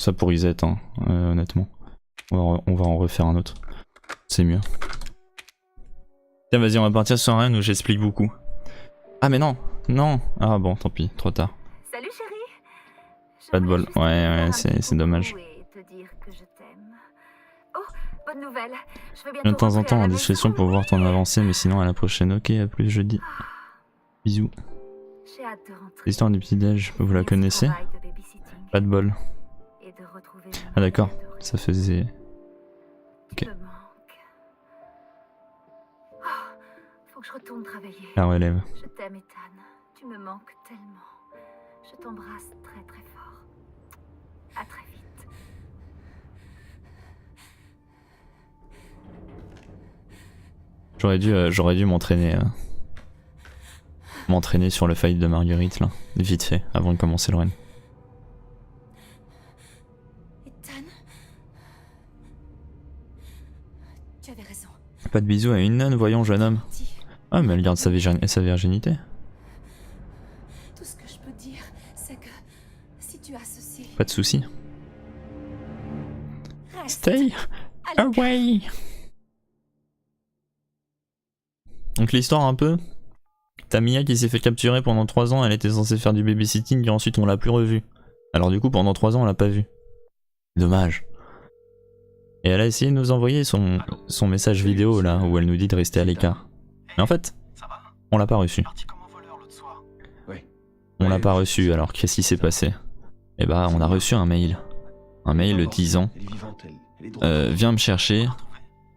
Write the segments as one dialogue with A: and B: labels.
A: Ça pour Isette, hein, honnêtement. On va en refaire un autre. C'est mieux. Tiens, vas-y, on va partir sur un où j'explique beaucoup. Ah mais non, non. Ah bon, tant pis, trop tard.
B: Salut chérie.
A: Pas de bol. Ouais, c'est dommage. De temps en temps en discrétion pour voir ton avancée, mais sinon à la prochaine. Ok, à plus jeudi. Bisous. L'histoire du petit déj, vous la connaissez? Pas de bol. Ah d'accord, ça faisait... Ok.
B: Faut que je retourne travailler.
A: La relève.
B: Je t'aime Ethan, tu me manques tellement. Je t'embrasse très très fort. À très vite.
A: J'aurais dû m'entraîner sur le fight de Marguerite là, vite fait, avant de commencer le run.
B: Ethan, tu avais raison.
A: Pas de bisous à une nonne, voyons jeune homme. Ah mais elle garde sa virginité.
B: Tout ce que je peux dire, c'est que si tu as ceci...
A: Pas de soucis.
B: Reste
A: Stay away. Donc l'histoire un peu, t'as Mia qui s'est fait capturer pendant 3 ans, elle était censée faire du babysitting et ensuite on l'a plus revue. Alors du coup pendant 3 ans on l'a pas vue. Dommage. Et elle a essayé de nous envoyer son message vidéo là où elle nous dit de rester à l'écart. Mais en fait, on l'a pas reçu. On l'a pas reçu, alors qu'est-ce qui s'est passé? Eh bah on a reçu un mail. Un mail disant viens me chercher.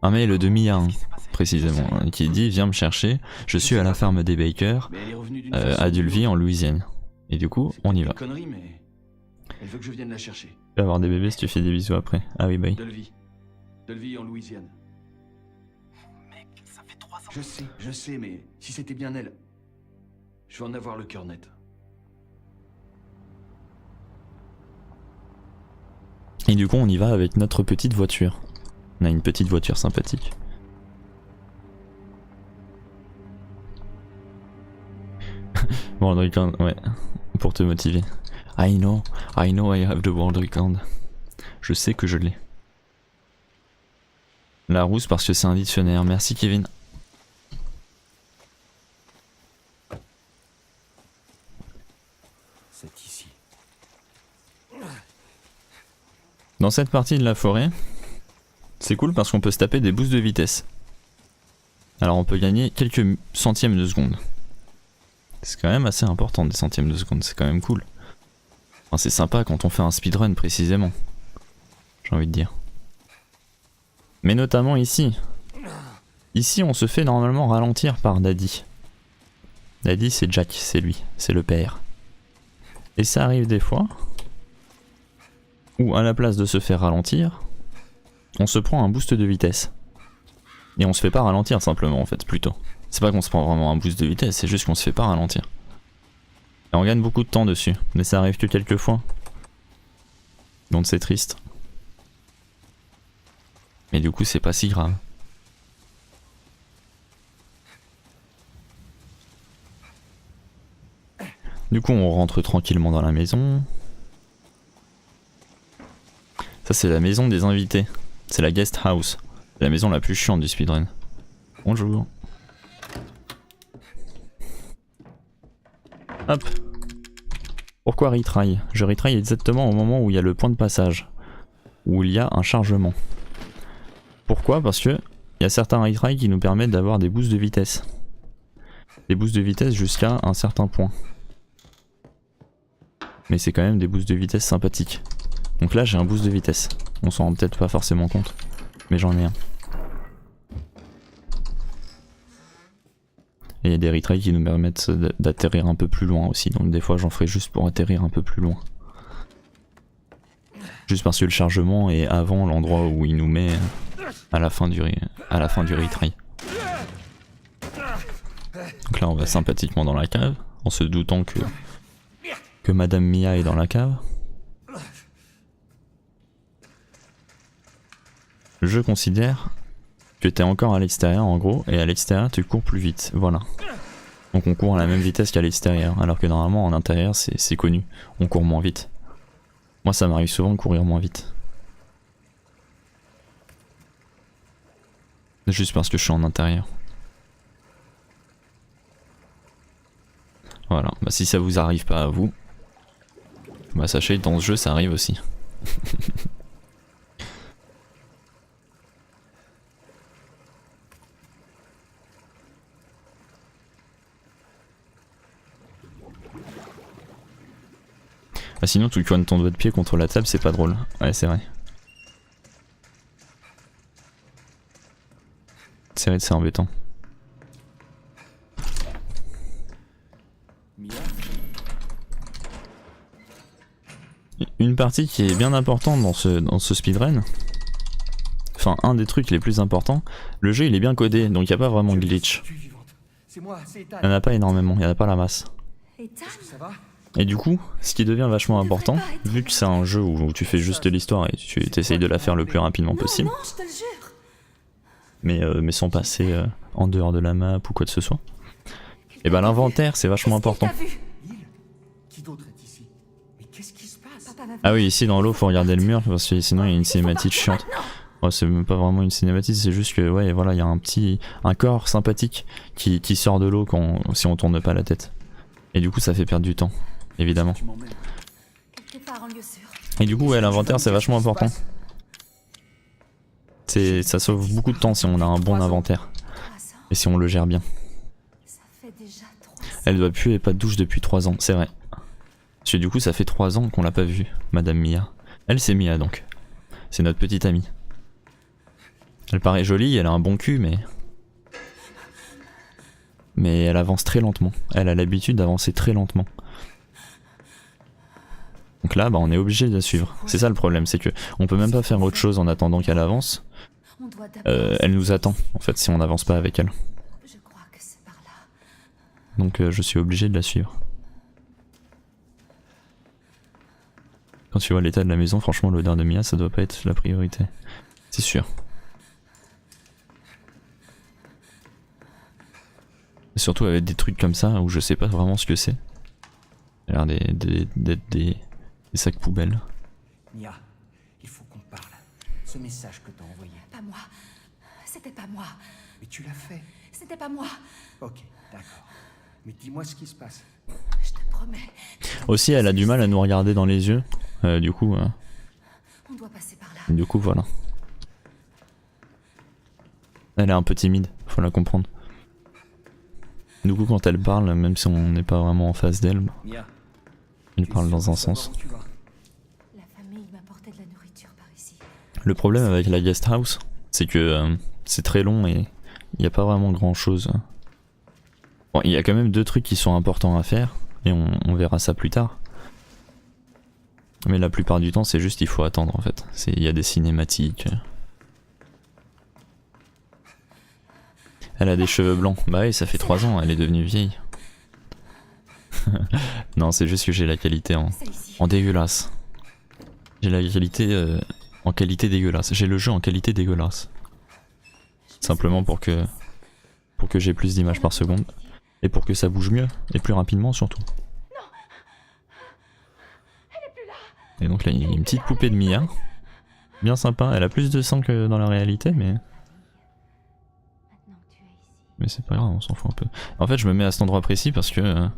A: Un mail de Mia hein, précisément, hein, qui dit viens me chercher, je suis à la ferme des Baker, à Dulvie en Louisiane. Et du coup, on y va.
C: Elle veut que je vienne la chercher.
A: Tu vas avoir des bébés si tu fais des bisous après. Ah oui, bye.
C: Dulvie en Louisiane. Mec, ça fait 3 ans. Je sais, mais si c'était bien elle, je vais en avoir le cœur net.
A: Et du coup, on y va avec notre petite voiture. On a une petite voiture sympathique. World Record, ouais, pour te motiver. I know I have the World Record. Je sais que je l'ai. La rousse parce que c'est un dictionnaire. Merci Kevin.
C: C'est ici.
A: Dans cette partie de la forêt, c'est cool parce qu'on peut se taper des boosts de vitesse. Alors on peut gagner quelques centièmes de seconde. C'est quand même assez important des centièmes de seconde, c'est quand même cool. Enfin, c'est sympa quand on fait un speedrun précisément. J'ai envie de dire. Mais notamment ici. Ici on se fait normalement ralentir par Daddy. Daddy c'est Jack, c'est lui, c'est le père. Et ça arrive des fois où à la place de se faire ralentir, on se prend un boost de vitesse. Et on se fait pas ralentir simplement en fait plutôt. C'est pas qu'on se prend vraiment un boost de vitesse, c'est juste qu'on se fait pas ralentir. Et on gagne beaucoup de temps dessus, mais ça arrive que quelques fois. Donc c'est triste. Mais du coup c'est pas si grave. Du coup on rentre tranquillement dans la maison. Ça c'est la maison des invités. C'est la guest house. La maison la plus chiante du speedrun. Bonjour. Hop. Pourquoi retry? Je retry exactement au moment où il y a le point de passage. Où il y a un chargement. Pourquoi? Parce que il y a certains retry qui nous permettent d'avoir des boosts de vitesse. Des boosts de vitesse jusqu'à un certain point. Mais c'est quand même des boosts de vitesse sympathiques. Donc là j'ai un boost de vitesse. On s'en rend peut-être pas forcément compte. Mais j'en ai un. Et il y a des retraits qui nous permettent d'atterrir un peu plus loin aussi. Donc des fois j'en ferai juste pour atterrir un peu plus loin. Juste parce que le chargement est avant l'endroit où il nous met à la fin du retry. Donc là on va sympathiquement dans la cave. En se doutant que Madame Mia est dans la cave. Je considère que t'es encore à l'extérieur en gros, et à l'extérieur tu cours plus vite, voilà. Donc on court à la même vitesse qu'à l'extérieur, alors que normalement en intérieur c'est connu, on court moins vite. Moi ça m'arrive souvent de courir moins vite. Juste parce que je suis en intérieur. Voilà, bah si ça vous arrive pas à vous, bah sachez que dans ce jeu ça arrive aussi. Ah, sinon tu coignes ton doigt de pied contre la table, c'est pas drôle. Ouais, c'est vrai. C'est vrai que c'est embêtant. Une partie qui est bien importante dans ce speedrun, enfin un des trucs les plus importants, le jeu il est bien codé, donc il n'y a pas vraiment de glitch. Il n'y en a pas énormément, il n'y en a pas la masse. Et du coup, ce qui devient vachement important, vu que c'est un jeu où tu fais juste l'histoire et tu essayes de la faire le plus rapidement possible, mais sans passer en dehors de la map ou quoi que ce soit, et ben l'inventaire c'est vachement important. Ah oui, ici dans l'eau faut regarder le mur parce que sinon il y a une cinématique chiante. Oh, c'est même pas vraiment une cinématique, c'est juste que ouais voilà, il y a un corps sympathique qui sort de l'eau si on tourne pas la tête. Et du coup ça fait perdre du temps, évidemment. Et du coup ouais, l'inventaire c'est vachement important. Ça sauve beaucoup de temps si on a un bon inventaire. Et si on le gère bien. Elle doit puer et pas de douche depuis 3 ans, c'est vrai. Parce que du coup ça fait 3 ans qu'on l'a pas vue, Madame Mia. Elle c'est Mia donc. C'est notre petite amie. Elle paraît jolie, elle a un bon cul mais elle avance très lentement. Elle a l'habitude d'avancer très lentement. Donc là bah on est obligé de la suivre. C'est ça le problème, c'est que on peut même pas faire autre chose en attendant qu'elle avance. Elle nous attend en fait si on n'avance pas avec elle. Donc je suis obligé de la suivre. Quand tu vois l'état de la maison, franchement l'odeur de Mia ça doit pas être la priorité. C'est sûr. Surtout avec des trucs comme ça où je sais pas vraiment ce que c'est. Ça a l'air d'être des sacs poubelles.
D: Mia, il faut qu'on parle. Ce message que t'as envoyé.
B: Pas moi. C'était pas moi.
D: Mais tu l'as fait.
B: C'était pas moi.
D: Ok, d'accord. Mais dis-moi ce qui se passe.
B: Je te promets.
A: Aussi elle a du mal à nous regarder dans les yeux. Du coup
B: On doit passer par là.
A: du coup voilà. Elle est un peu timide, faut la comprendre. Du coup quand elle parle, même si on n'est pas vraiment en face d'elle, elle parle dans un sens.
B: La famille m'apportait de la nourriture par ici.
A: Le problème avec la guest house, c'est que c'est très long et il n'y a pas vraiment grand chose. Bon, il y a quand même 2 trucs qui sont importants à faire et on verra ça plus tard. Mais la plupart du temps c'est juste il faut attendre en fait. Il y a des cinématiques. Elle a des cheveux blancs. Bah oui, ça fait 3 ans, elle est devenue vieille. Non, c'est juste que j'ai la qualité en dégueulasse. J'ai la qualité en qualité dégueulasse. J'ai le jeu en qualité dégueulasse. Simplement pour que j'ai plus d'images par seconde. Et pour que ça bouge mieux. Et plus rapidement surtout. Et donc là, il y a une petite poupée de Mia. Bien sympa. Elle a plus de sang que dans la réalité, mais c'est pas grave, on s'en fout un peu. En fait je me mets à cet endroit précis parce que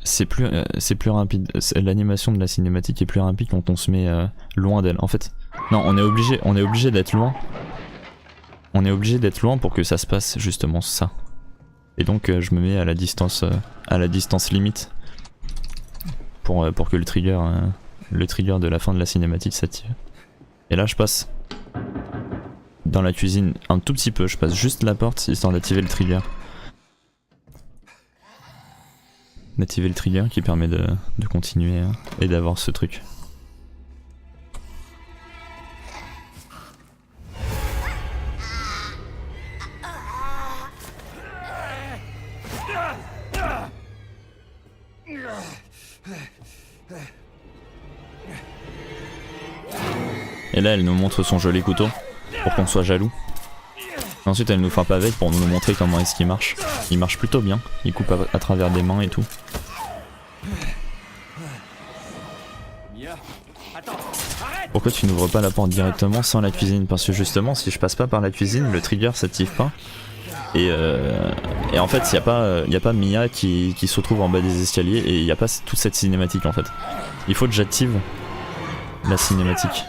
A: c'est plus rapide. L'animation de la cinématique est plus rapide quand on se met loin d'elle. En fait, non, on est obligé d'être loin. On est obligé d'être loin pour que ça se passe justement ça. Et donc je me mets à la distance limite pour que le trigger de la fin de la cinématique s'active. Et là je passe dans la cuisine un tout petit peu, je passe juste la porte histoire d'activer le trigger. D'activer le trigger qui permet de continuer et d'avoir ce truc. Et là elle nous montre son joli couteau pour qu'on soit jaloux. Ensuite elle nous frappe avec pour nous montrer comment est-ce qu'il marche. Il marche plutôt bien, il coupe à travers des mains et tout.
C: Mia,
A: Pourquoi tu n'ouvres pas la porte directement sans la cuisine? Parce que justement, si je passe pas par la cuisine, le trigger s'active pas. Et en fait, il y a pas Mia qui se retrouve en bas des escaliers et il n'y a pas toute cette cinématique en fait. Il faut que j'active la cinématique.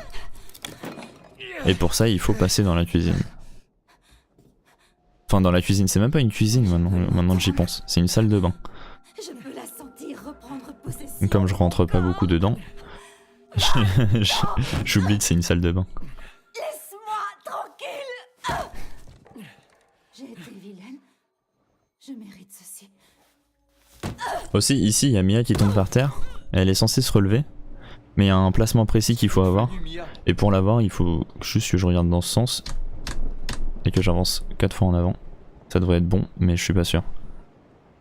A: Et pour ça, il faut passer dans la cuisine. Enfin, dans la cuisine, c'est même pas une cuisine maintenant que j'y pense. C'est une salle de bain.
B: Je peux la sentir reprendre possession.
A: Comme je rentre pas beaucoup dedans, j'oublie que c'est une salle de bain.
B: Laisse-moi tranquille. J'ai été vilaine. Je mérite ceci.
A: Aussi, ici, il y a Mia qui tombe par terre. Elle est censée se relever. Mais il y a un placement précis qu'il faut avoir. Et pour l'avoir, il faut juste que je regarde dans ce sens. Et que j'avance 4 fois en avant. Ça devrait être bon, mais je suis pas sûr.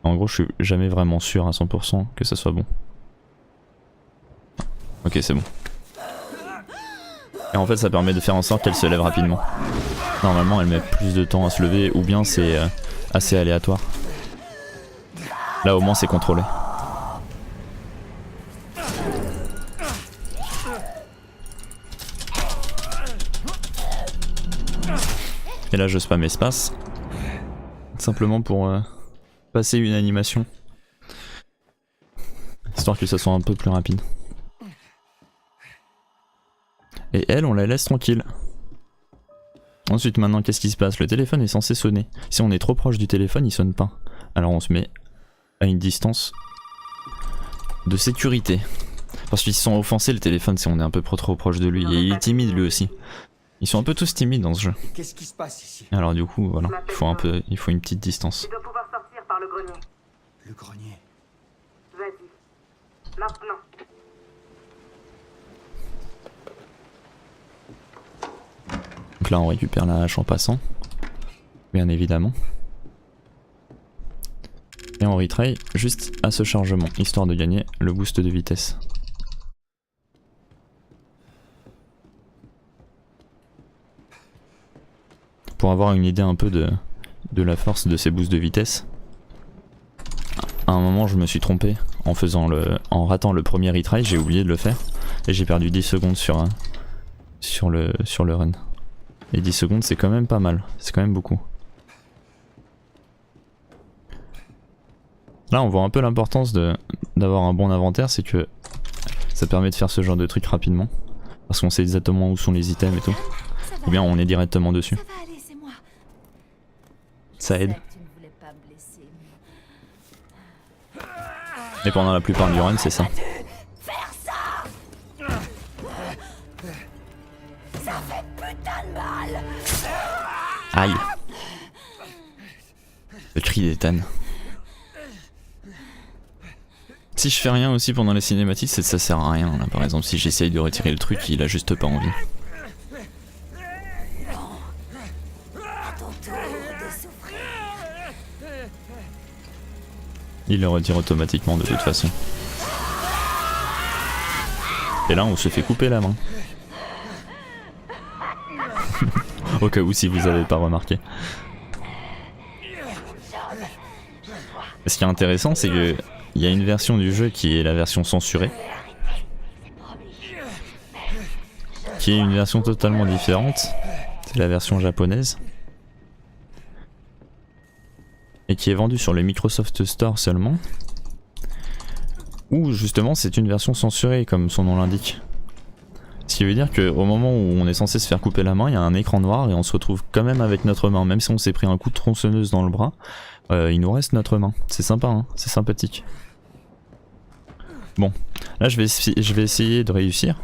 A: En gros, je suis jamais vraiment sûr à 100% que ça soit bon. Ok, c'est bon. Et en fait, ça permet de faire en sorte qu'elle se lève rapidement. Normalement, elle met plus de temps à se lever, ou bien c'est assez aléatoire. Là, au moins, c'est contrôlé. Et là, je spam espace. Simplement pour passer une animation. Histoire que ça soit un peu plus rapide. Et elle, on la laisse tranquille. Ensuite, maintenant, qu'est-ce qui se passe? Le téléphone est censé sonner. Si on est trop proche du téléphone, il sonne pas. Alors on se met à une distance de sécurité. Parce qu'ils se sont offensés le téléphone si on est un peu trop proche de lui. Et il est timide lui aussi. Ils sont un peu tous timides dans ce jeu.
D: Qu'est-ce qui se passe ici?
A: Alors du coup, voilà, il faut une petite distance.
E: Tu dois pouvoir sortir par le grenier.
D: Le grenier.
E: Vas-y. Maintenant.
A: Donc là, on récupère la hache en passant. Bien évidemment. Et on retry juste à ce chargement, histoire de gagner le boost de vitesse. Pour avoir une idée un peu de la force de ces boosts de vitesse, à un moment je me suis trompé en ratant le premier retry, j'ai oublié de le faire et j'ai perdu 10 secondes sur le run. Et 10 secondes c'est quand même pas mal, c'est quand même beaucoup. Là on voit un peu l'importance d'avoir un bon inventaire, c'est que ça permet de faire ce genre de truc rapidement. Parce qu'on sait exactement où sont les items et tout. Ou bien on est directement dessus.
B: Ça va aller, c'est moi.
A: Ça aide.
B: Je sais que tu ne voulais pas me blesser, mais...
A: Et pendant la plupart du run c'est ça.
B: Faire ça. Ça fait putain de mal.
A: Aïe. Le cri d'Ethan. Si je fais rien aussi pendant les cinématiques, c'est que ça sert à rien. Là, par exemple, si j'essaye de retirer le truc, il a juste pas envie. Il le retire automatiquement de toute façon. Et là, on se fait couper la main. Au cas où si vous avez pas remarqué. Ce qui est intéressant, c'est que il y a une version du jeu qui est la version censurée, qui est une version totalement différente. C'est la version japonaise. Et qui est vendue sur le Microsoft Store seulement. Ou justement c'est une version censurée comme son nom l'indique. Ce qui veut dire qu'au moment où on est censé se faire couper la main, il y a un écran noir et on se retrouve quand même avec notre main. Même si on s'est pris un coup de tronçonneuse dans le bras, il nous reste notre main. C'est sympa, hein, c'est sympathique. Bon, là je vais essayer de réussir.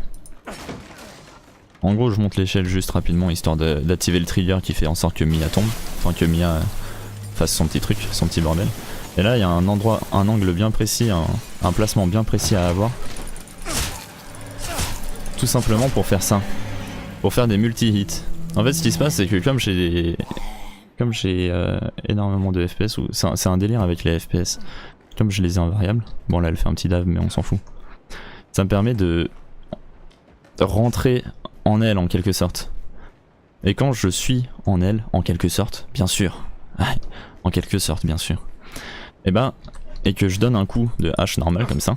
A: En gros je monte l'échelle juste rapidement histoire d'activer le trigger qui fait en sorte que Mia tombe. Enfin que Mia fasse son petit truc, son petit bordel. Et là il y a un endroit, un angle bien précis, un placement bien précis à avoir. Tout simplement pour faire ça. Pour faire des multi-hits. En fait ce qui se passe c'est que comme j'ai énormément de FPS, c'est un délire avec les FPS. Comme je les ai en variable, bon là elle fait un petit dab mais on s'en fout. Ça me permet de rentrer en elle en quelque sorte. Et quand je suis en elle, en quelque sorte, bien sûr, en quelque sorte bien sûr, et que je donne un coup de hache normal comme ça,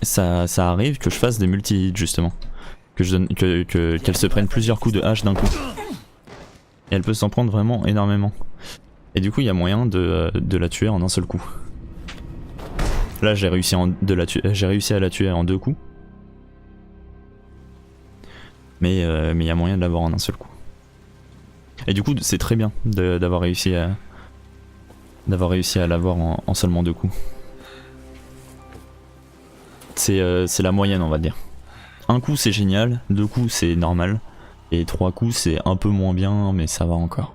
A: ça arrive que je fasse des multi-hits justement. Qu'elle se prenne plusieurs coups de hache d'un coup. Et elle peut s'en prendre vraiment énormément. Et du coup il y a moyen de la tuer en un seul coup. Là j'ai réussi, à la tuer en 2 coups. Mais il y a moyen de l'avoir en un seul coup. Et du coup c'est très bien d'avoir réussi à l'avoir en seulement 2 coups. C'est la moyenne on va dire. Un coup c'est génial, 2 coups c'est normal, et 3 coups c'est un peu moins bien mais ça va encore.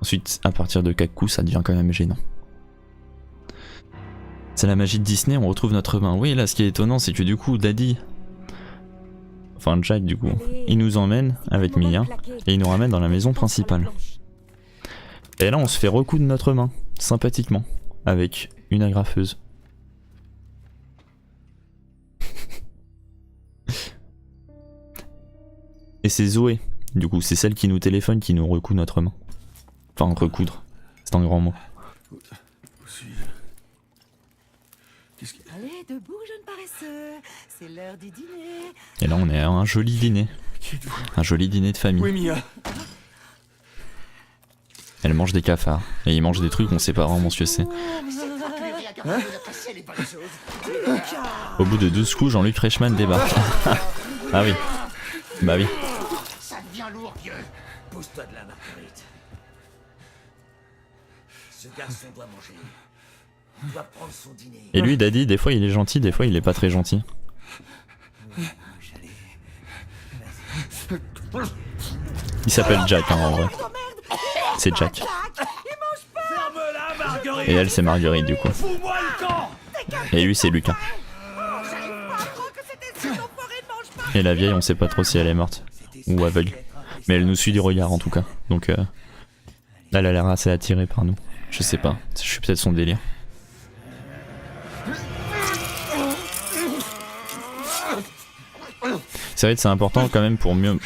A: Ensuite à partir de 4 coups ça devient quand même gênant. C'est la magie de Disney, on retrouve notre main. Oui là ce qui est étonnant c'est que du coup Daddy, enfin Jack du coup, il nous emmène avec Mia et il nous ramène dans la maison principale. Et là on se fait recoudre notre main, sympathiquement, avec une agrafeuse. Et c'est Zoé, du coup c'est celle qui nous téléphone qui nous recoud notre main. Enfin recoudre, c'est un grand mot.
E: Allez, debout, jeune paresseux. C'est l'heure du dîner.
A: Et là on est à un joli dîner. Un joli dîner de famille.
C: Oui, Mia.
A: Elle mange des cafards. Et il mange des trucs qu'on sait pas vraiment ce que c'est. Au bout de 12 coups, Jean-Luc Reichmann débarque. Ah oui. Bah oui.
D: Ça devient lourd, vieux. Pousse-toi de la Marguerite. Ce garçon doit manger. Il doit prendre son dîner.
A: Et lui, Daddy, des fois il est gentil, des fois il est pas très gentil. Il s'appelle Jack hein, en vrai. C'est Jack. Et elle c'est Marguerite du coup. Et lui c'est Lucas. Et la vieille on sait pas trop si elle est morte ou aveugle. Mais elle nous suit du regard en tout cas. Donc elle a l'air assez attirée par nous. Je sais pas, je suis peut-être son délire. C'est vrai que c'est important quand même pour mieux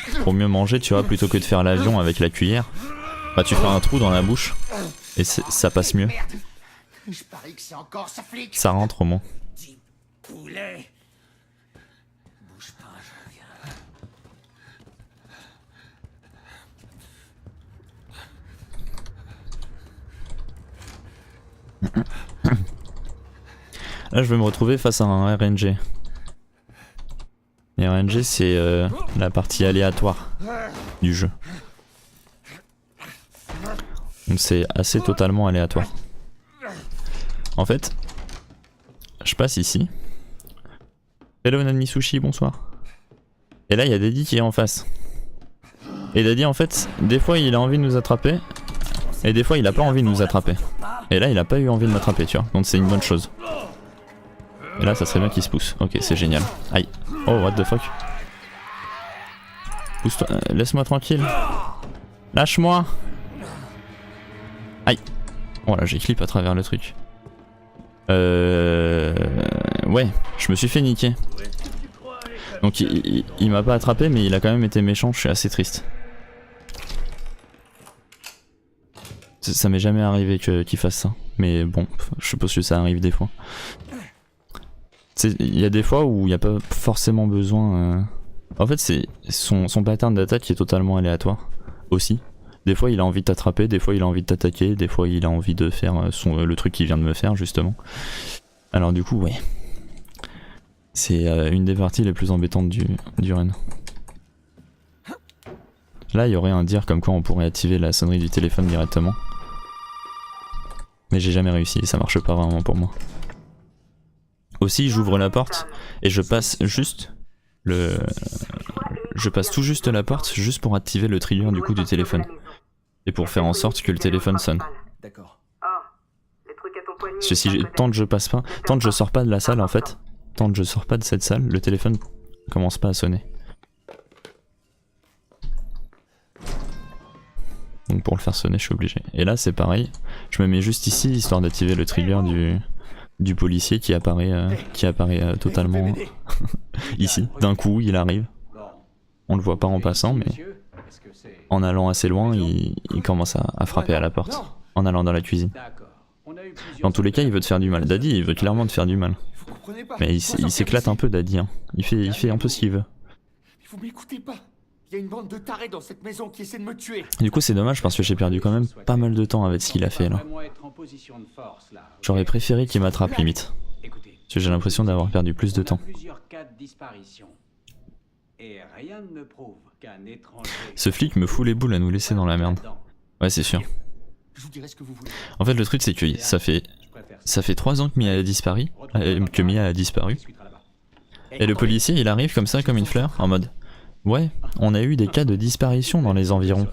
A: manger, tu vois, plutôt que de faire l'avion avec la cuillère. Bah tu fais un trou dans la bouche et ça passe mieux.
D: Je parie que c'est encore ça flic.
A: Ça rentre au moins.
D: Petit poulet. Bouge pas, je reviens.
A: Là je vais me retrouver face à un RNG. Et RNG c'est la partie aléatoire du jeu. Donc c'est assez totalement aléatoire. En fait, je passe ici. Hello Nanmi Sushi, bonsoir. Et là il y a Daddy qui est en face. Et Daddy en fait, des fois il a envie de nous attraper. Et des fois il a pas envie de nous attraper. Et là il a pas eu envie de m'attraper tu vois. Donc c'est une bonne chose. Et là ça serait bien qu'il se pousse. Ok c'est génial. Aïe. Oh what the fuck. Pousse-toi, laisse-moi tranquille. Lâche-moi. Aïe. Oh là j'ai clip à travers le truc. Ouais, je me suis fait niquer. Donc il m'a pas attrapé mais il a quand même été méchant, je suis assez triste. Ça m'est jamais arrivé qu'il fasse ça. Mais bon, je suppose que ça arrive des fois. Il y a des fois où il n'y a pas forcément besoin... En fait c'est son pattern d'attaque qui est totalement aléatoire aussi. Des fois il a envie de t'attraper, des fois il a envie de t'attaquer, des fois il a envie de faire le truc qu'il vient de me faire justement. Alors du coup ouais. C'est une des parties les plus embêtantes du run. Là il y aurait un dire comme quoi on pourrait activer la sonnerie du téléphone directement. Mais j'ai jamais réussi et ça marche pas vraiment pour moi. Aussi j'ouvre la porte et je passe juste je passe tout juste la porte juste pour activer le trigger du coup du téléphone. Et pour faire en sorte que le téléphone sonne.
D: D'accord.
A: Parce que si tant que je passe pas, tant que je sors pas de la salle en fait, tant que je sors pas de cette salle, le téléphone commence pas à sonner. Donc pour le faire sonner je suis obligé. Et là c'est pareil, je me mets juste ici histoire d'activer le trigger du policier qui apparaît totalement ici. D'un coup il arrive. On le voit pas en passant mais en allant assez loin il commence à frapper à la porte. En allant dans la cuisine. Dans tous les cas il veut te faire du mal. Daddy il veut clairement te faire du mal.
D: comprenez pas.
A: Mais il s'éclate un peu, Daddy. Hein. Il fait un peu ce qu'il veut.
D: Vous m'écoutez pas. Il y a une bande de tarés dans cette maison qui essaie de me tuer.
A: Du coup, c'est dommage parce que j'ai perdu quand même pas mal de temps avec ce qu'il a fait là. J'aurais préféré qu'il m'attrape limite. Parce que j'ai l'impression d'avoir perdu plus de temps. Ce flic me fout les boules à nous laisser dans la merde. Ouais, c'est sûr.
D: Je vous dirai ce que vous voulez.
A: En fait, le truc, c'est que ça fait 3 ans que Mia a disparu. Et le policier, il arrive comme ça, comme une fleur, en mode ouais, on a eu des cas de disparition dans les environs.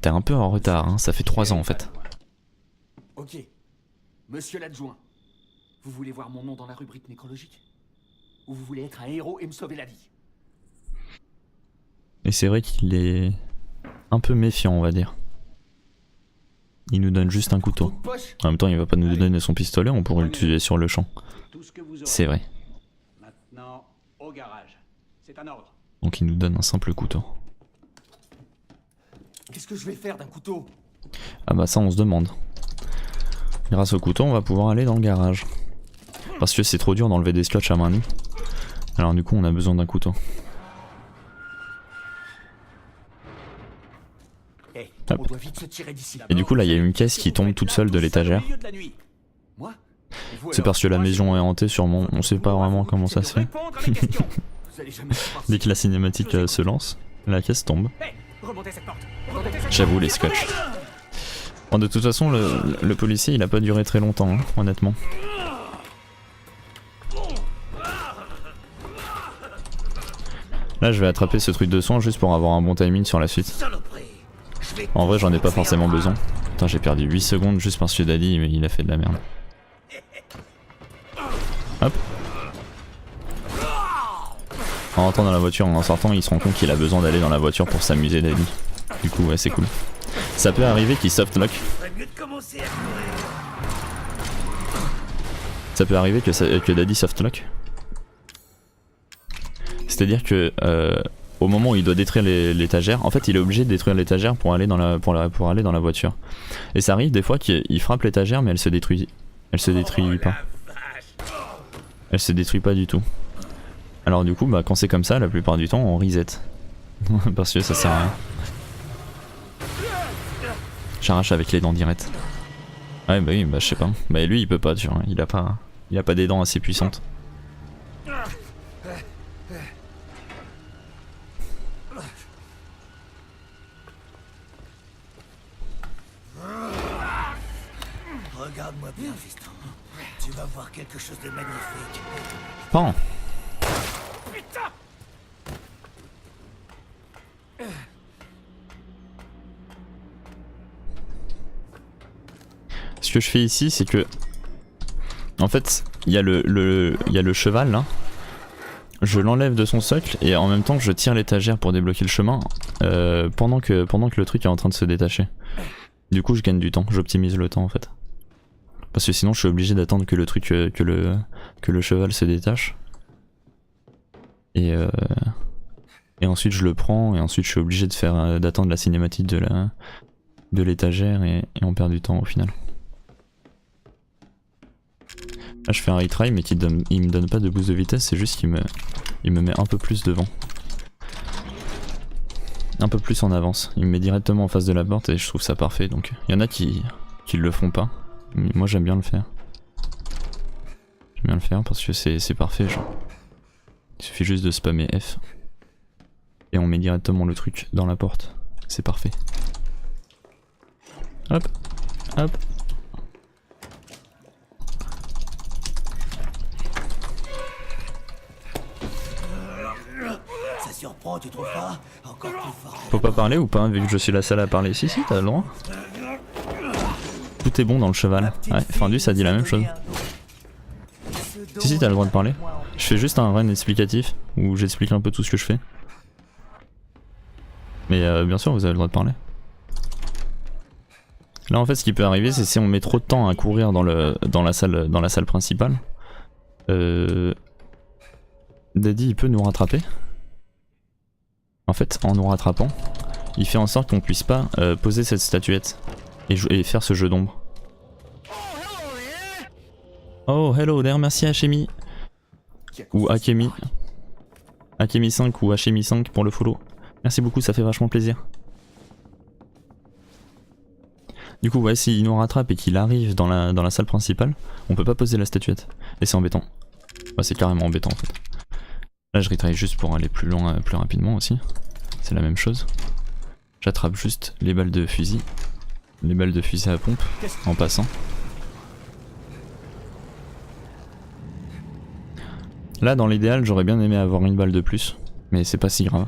A: T'es un peu en retard, hein, ça fait 3 ans en fait.
D: Ok. Monsieur l'adjoint, vous voulez voir mon nom dans la rubrique nécrologique? Ou vous voulez être un héros et me sauver la vie?
A: Et c'est vrai qu'il est un peu méfiant, on va dire. Il nous donne juste un couteau. En même temps, il va pas nous donner son pistolet, on pourrait le tuer sur le champ. C'est vrai.
F: Maintenant, au garage. C'est un ordre.
A: Donc il nous donne un simple couteau.
D: Qu'est-ce que je vais faire d'un couteau?
A: Ah bah ça on se demande. Grâce au couteau on va pouvoir aller dans le garage. Parce que c'est trop dur d'enlever des scotch à main nue. Alors du coup on a besoin d'un couteau.
D: On doit vite se tirer d'ici.
A: Et du coup là il y a une caisse qui tombe toute seule de l'étagère. C'est parce que la maison est hantée sûrement, on sait pas vraiment comment ça se fait. Dès que la cinématique se lance, la caisse tombe. J'avoue les scotch. Bon, de toute façon le policier il a pas duré très longtemps hein, honnêtement. Là je vais attraper ce truc de soin juste pour avoir un bon timing sur la suite. En vrai j'en ai pas forcément besoin. Putain j'ai perdu 8 secondes juste parce que Daddy il a fait de la merde. Hop. En rentrant dans la voiture, en sortant, il se rend compte qu'il a besoin d'aller dans la voiture pour s'amuser, Daddy. Du coup, ouais, c'est cool. Ça peut arriver qu'il softlock. Ça peut arriver que Daddy softlock. C'est-à-dire que au moment où il doit détruire l'étagère, en fait, il est obligé de détruire l'étagère pour aller dans la voiture. Et ça arrive des fois qu'il frappe l'étagère, mais elle se détruit. Elle se détruit pas. Elle se détruit pas du tout. Alors du coup, bah, quand c'est comme ça, la plupart du temps, on reset. Parce que ça sert à rien. J'arrache avec les dents directes. Ouais bah oui, bah je sais pas. Bah lui il peut pas, tu vois. Il a pas des dents assez puissantes.
G: Regarde-moi bien, fiston. Tu vas voir quelque chose de magnifique.
A: Pan. Ce que je fais ici, c'est que, en fait, il y a le cheval là. Je l'enlève de son socle et en même temps je tire l'étagère pour débloquer le chemin pendant que le truc est en train de se détacher. Du coup je gagne du temps, j'optimise le temps en fait. Parce que sinon je suis obligé d'attendre que le truc, que le cheval se détache. Et ensuite je le prends et ensuite je suis obligé d'attendre la cinématique de l'étagère et on perd du temps au final. Là je fais un retry mais il me donne pas de boost de vitesse, c'est juste qu'il me met un peu plus devant. Un peu plus en avance. Il me met directement en face de la porte et je trouve ça parfait. Donc il y en a qui le font pas. Mais moi j'aime bien le faire. J'aime bien le faire parce que c'est parfait genre. Il suffit juste de spammer F. Et on met directement le truc dans la porte. C'est parfait. Hop, hop.
G: Ça surprend, tu trouves pas? Encore plus fort.
A: Faut pas parler ou pas vu que je suis la seule à parler? Si si, t'as le droit. Tout est bon dans le cheval. Ouais, Fendu ça dit la même chose. Si si, t'as le droit de parler. Je fais juste un run explicatif où j'explique un peu tout ce que je fais. Mais bien sûr vous avez le droit de parler. Là en fait ce qui peut arriver c'est si on met trop de temps à courir dans la salle principale. Daddy il peut nous rattraper. En fait en nous rattrapant, il fait en sorte qu'on puisse pas poser cette statuette et faire ce jeu d'ombre. Oh hello there, merci Hachemi. Ou Akemi. Akemi 5 ou Hachemi 5 pour le follow. Merci beaucoup, ça fait vachement plaisir. Du coup ouais, s'il nous rattrape et qu'il arrive dans la salle principale, on peut pas poser la statuette. Et c'est embêtant. Ouais, c'est carrément embêtant en fait. Là je retry juste pour aller plus loin, plus rapidement aussi. C'est la même chose. J'attrape juste les balles de fusil. Les balles de fusil à pompe en passant. Là dans l'idéal j'aurais bien aimé avoir une balle de plus. Mais c'est pas si grave.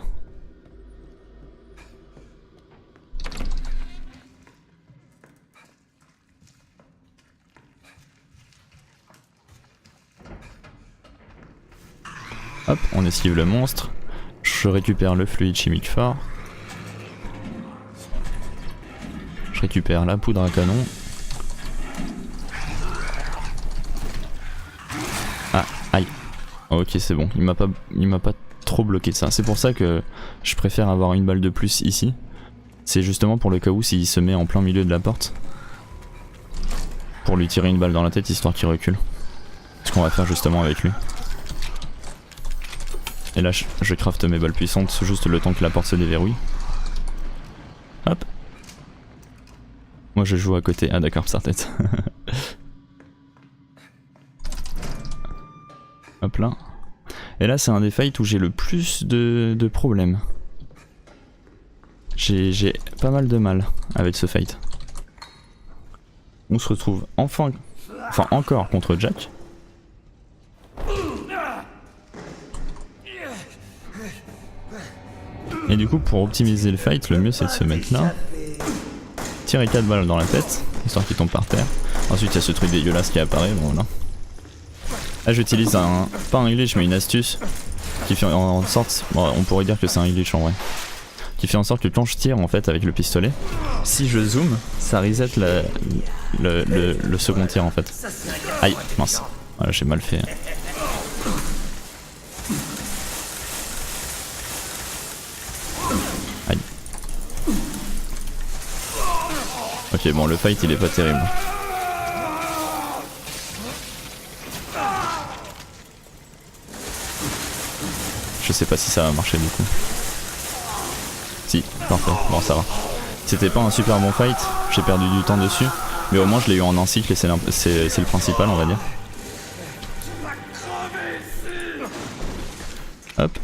A: Hop, on esquive le monstre. Je récupère le fluide chimique fort. Je récupère la poudre à canon. Ah, aïe. Ok, c'est bon. Il m'a pas trop bloqué ça. C'est pour ça que je préfère avoir une balle de plus ici. C'est justement pour le cas où s'il se met en plein milieu de la porte. Pour lui tirer une balle dans la tête histoire qu'il recule. Ce qu'on va faire justement avec lui. Et là je crafte mes balles puissantes juste le temps que la porte se déverrouille. Hop. Moi je joue à côté. Ah d'accord, ça tête. Hop là. Et là c'est un des fights où j'ai le plus de problèmes. J'ai pas mal de mal avec ce fight. On se retrouve enfin encore contre Jack. Et du coup pour optimiser le fight, le mieux c'est de se mettre là. Tirer 4 balles dans la tête, histoire qu'il tombe par terre. Ensuite il y a ce truc dégueulasse qui apparaît, bon voilà. Là j'utilise pas un glitch mais une astuce qui fait en sorte, bon, on pourrait dire que c'est un glitch en vrai, qui fait en sorte que quand je tire en fait avec le pistolet, si je zoome, ça reset le second tir en fait. Aïe, mince, voilà j'ai mal fait. Aïe. Ok bon le fight il est pas terrible. Je sais pas si ça va marcher du coup. Si, parfait, bon ça va. C'était pas un super bon fight, j'ai perdu du temps dessus, mais au moins je l'ai eu en un cycle et c'est le principal on va dire. Hop.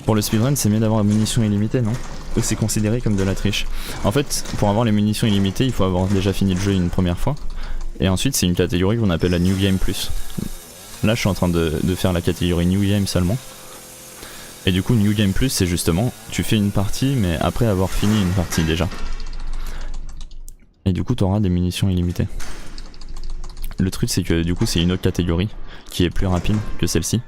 A: Pour le speedrun c'est mieux d'avoir la munition illimitée non? Ou c'est considéré comme de la triche? En fait pour avoir les munitions illimitées il faut avoir déjà fini le jeu une première fois. Et ensuite c'est une catégorie qu'on appelle la New Game Plus. Là je suis en train de faire la catégorie New Game seulement. Et du coup New Game Plus c'est justement tu fais une partie mais après avoir fini une partie déjà. Et du coup tu auras des munitions illimitées. Le truc c'est que du coup c'est une autre catégorie qui est plus rapide que celle-ci.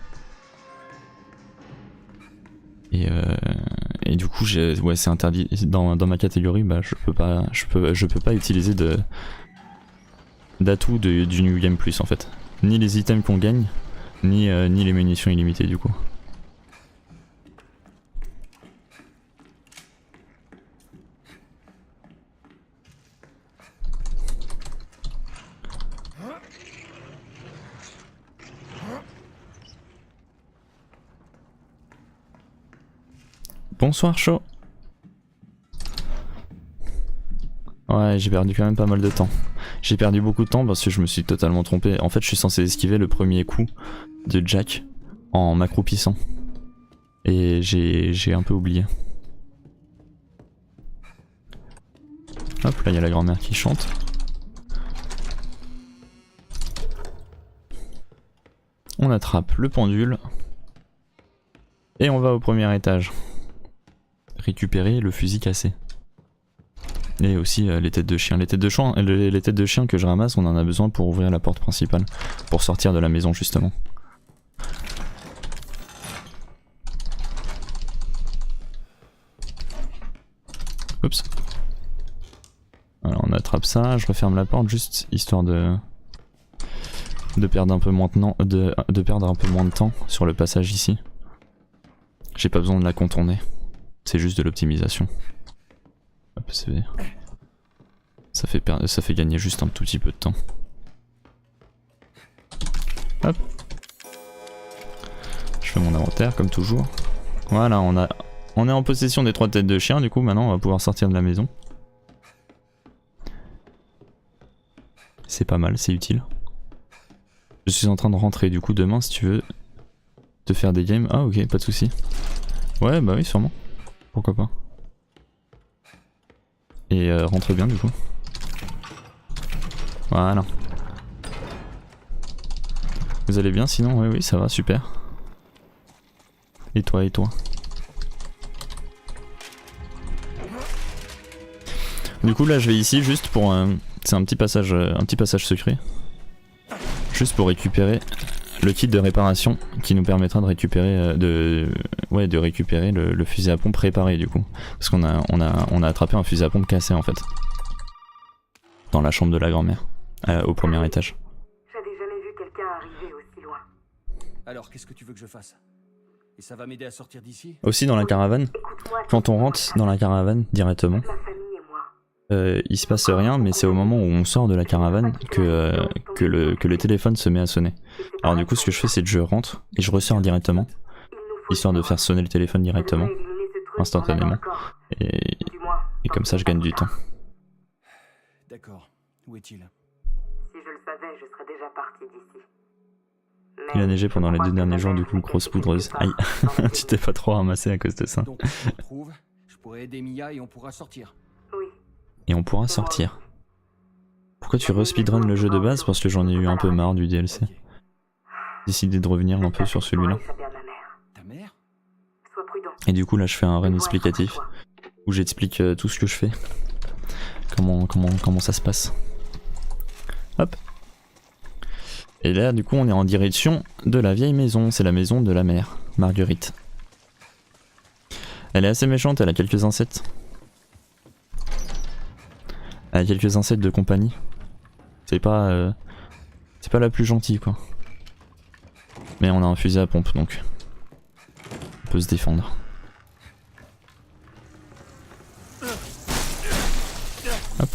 A: Et du coup ouais, c'est interdit dans ma catégorie, bah je peux pas utiliser d'atouts du New Game Plus en fait. Ni les items qu'on gagne, ni les munitions illimitées du coup. Bonsoir chaud. Ouais j'ai perdu quand même pas mal de temps. J'ai perdu beaucoup de temps parce que je me suis totalement trompé. En fait je suis censé esquiver le premier coup de Jack en m'accroupissant. Et j'ai un peu oublié. Hop là il y a la grand-mère qui chante. On attrape le pendule. Et on va au premier étage. Récupérer le fusil cassé. Et aussi les têtes de chien. Les têtes de chien que je ramasse, on en a besoin pour ouvrir la porte principale. Pour sortir de la maison justement. Oups. Alors on attrape ça, je referme la porte juste histoire de perdre un peu moins de perdre un peu moins de temps sur le passage ici. J'ai pas besoin de la contourner. C'est juste de l'optimisation. Hop, Ça fait gagner juste un tout petit peu de temps. Hop. Je fais mon inventaire comme toujours. Voilà, on est en possession des 3 têtes de chien, du coup maintenant on va pouvoir sortir de la maison. C'est pas mal, c'est utile. Je suis en train de rentrer du coup demain si tu veux te faire des games. Ah ok, pas de soucis. Ouais bah oui sûrement. Pourquoi pas. Et rentre bien du coup. Voilà. Vous allez bien sinon? Oui ça va, super. Et toi et toi? Du coup là je vais ici juste pour c'est un petit passage secret. Juste pour récupérer le kit de réparation qui nous permettra de récupérer récupérer le fusil à pompe réparé du coup. Parce qu'on a attrapé un fusil à pompe cassé en fait. Dans la chambre de la grand-mère. Au premier étage.
H: J'avais jamais vu quelqu'un arriver aussi loin.
D: Alors, qu'est-ce que tu veux que je fasse? Et ça va m'aider à sortir d'ici?
A: Aussi dans la caravane, quand on rentre dans la caravane directement,
H: Ma famille et moi.
A: il se passe rien, mais c'est au moment où on sort de la caravane que le téléphone se met à sonner. Alors du coup ce que je fais c'est que je rentre et je ressors directement, histoire de faire sonner le téléphone directement, instantanément, et comme ça je gagne du temps.
D: D'accord. Où est-il?
H: Si je le savais, je serais déjà parti d'ici.
A: Il a neigé pendant les 2 derniers jours, du coup grosse poudreuse. Aïe, tu t'es pas trop ramassé à cause de ça.
D: Donc, je te retrouve, je pourrais aider Mia et on pourra sortir.
H: Oui.
A: Et on pourra sortir. Pourquoi tu re-speedrun le jeu de base? Parce que j'en ai eu un peu marre du DLC.
D: Ok.
A: J'ai décidé de revenir un peu sur celui-là.
D: Ta mère?
H: Sois prudent.
A: Et du coup là je fais un run explicatif où j'explique tout ce que je fais. Comment ça se passe. Hop. Et là du coup on est en direction de la vieille maison, c'est la maison de la mère, Marguerite. Elle est assez méchante, elle a quelques insectes. Elle a quelques insectes de compagnie. C'est pas la plus gentille quoi. Mais on a un fusil à pompe donc on peut se défendre. Hop.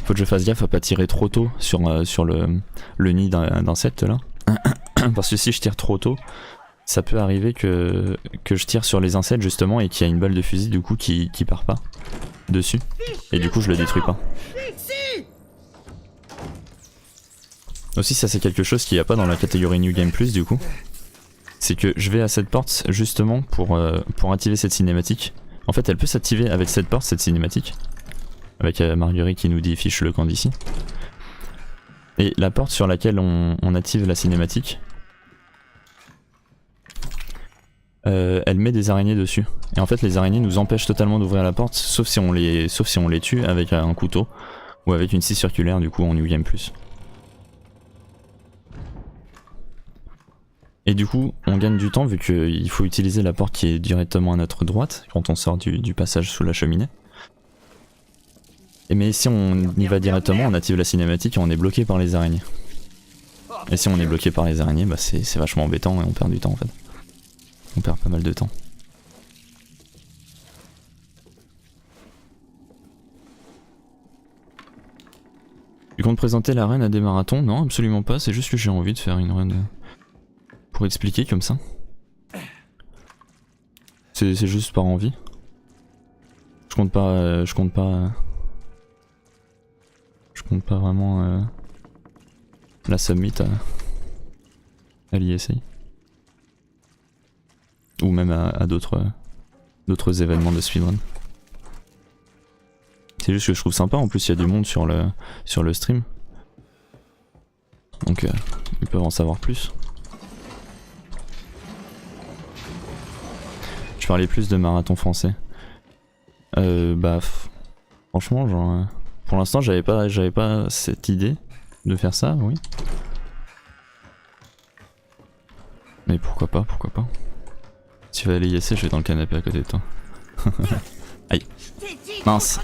A: Faut que je fasse gaffe à pas tirer trop tôt sur le nid d'insectes là. Parce que si je tire trop tôt, ça peut arriver que je tire sur les insectes justement et qu'il y a une balle de fusil du coup qui part pas dessus. Et du coup je le détruis pas. Aussi ça c'est quelque chose qu'il n'y a pas dans la catégorie New Game Plus du coup. C'est que je vais à cette porte justement pour activer cette cinématique. En fait elle peut s'activer avec cette porte, cette cinématique. Avec Marguerite qui nous dit fiche le camp d'ici. Et la porte sur laquelle on active la cinématique, elle met des araignées dessus. Et en fait les araignées nous empêchent totalement d'ouvrir la porte sauf si on les tue avec un couteau ou avec une scie circulaire du coup en New Game Plus. Et du coup on gagne du temps vu qu'il faut utiliser la porte qui est directement à notre droite quand on sort du passage sous la cheminée. Mais si on y va directement, on active la cinématique et on est bloqué par les araignées. Et si on est bloqué par les araignées, bah c'est vachement embêtant et on perd du temps en fait. On perd pas mal de temps. Tu comptes présenter la run à des marathons? Non, absolument pas, c'est juste que j'ai envie de faire une run pour expliquer comme ça. C'est juste par envie. Je compte pas vraiment la submit à l'ISA. Ou même à d'autres événements de speedrun. C'est juste que je trouve sympa, en plus il y a du monde sur le stream. Donc ils peuvent en savoir plus. Je parlais plus de marathon français. Franchement genre... pour l'instant j'avais pas cette idée de faire ça, oui. Mais pourquoi pas. Si tu vas aller ISC, je vais dans le canapé à côté de toi. Aïe. Mince.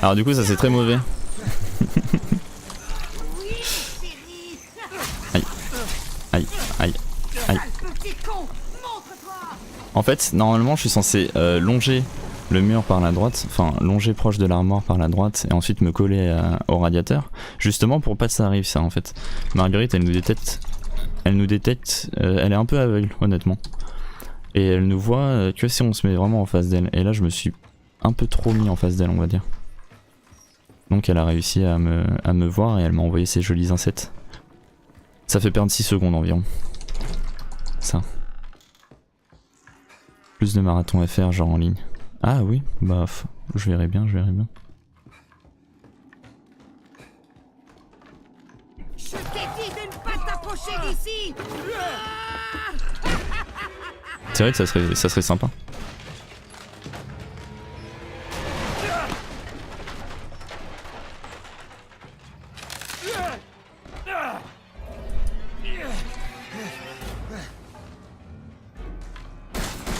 A: Alors du coup ça c'est très mauvais. Aïe. En fait, normalement, je suis censé longer le mur par la droite, enfin longer proche de l'armoire par la droite et ensuite me coller au radiateur, justement pour pas que ça arrive ça en fait. Marguerite, elle nous détecte, elle est un peu aveugle honnêtement. Et elle nous voit que si on se met vraiment en face d'elle. Et là, je me suis un peu trop mis en face d'elle, on va dire. Donc elle a réussi à me voir et elle m'a envoyé ses jolis insectes. Ça fait perdre 6 secondes environ. Ça. Plus de marathon à faire, genre en ligne. Ah oui, bah je verrai bien, je verrai bien.
E: Je t'ai dit de ne pas t'approcher d'ici.
A: C'est vrai que ça serait sympa.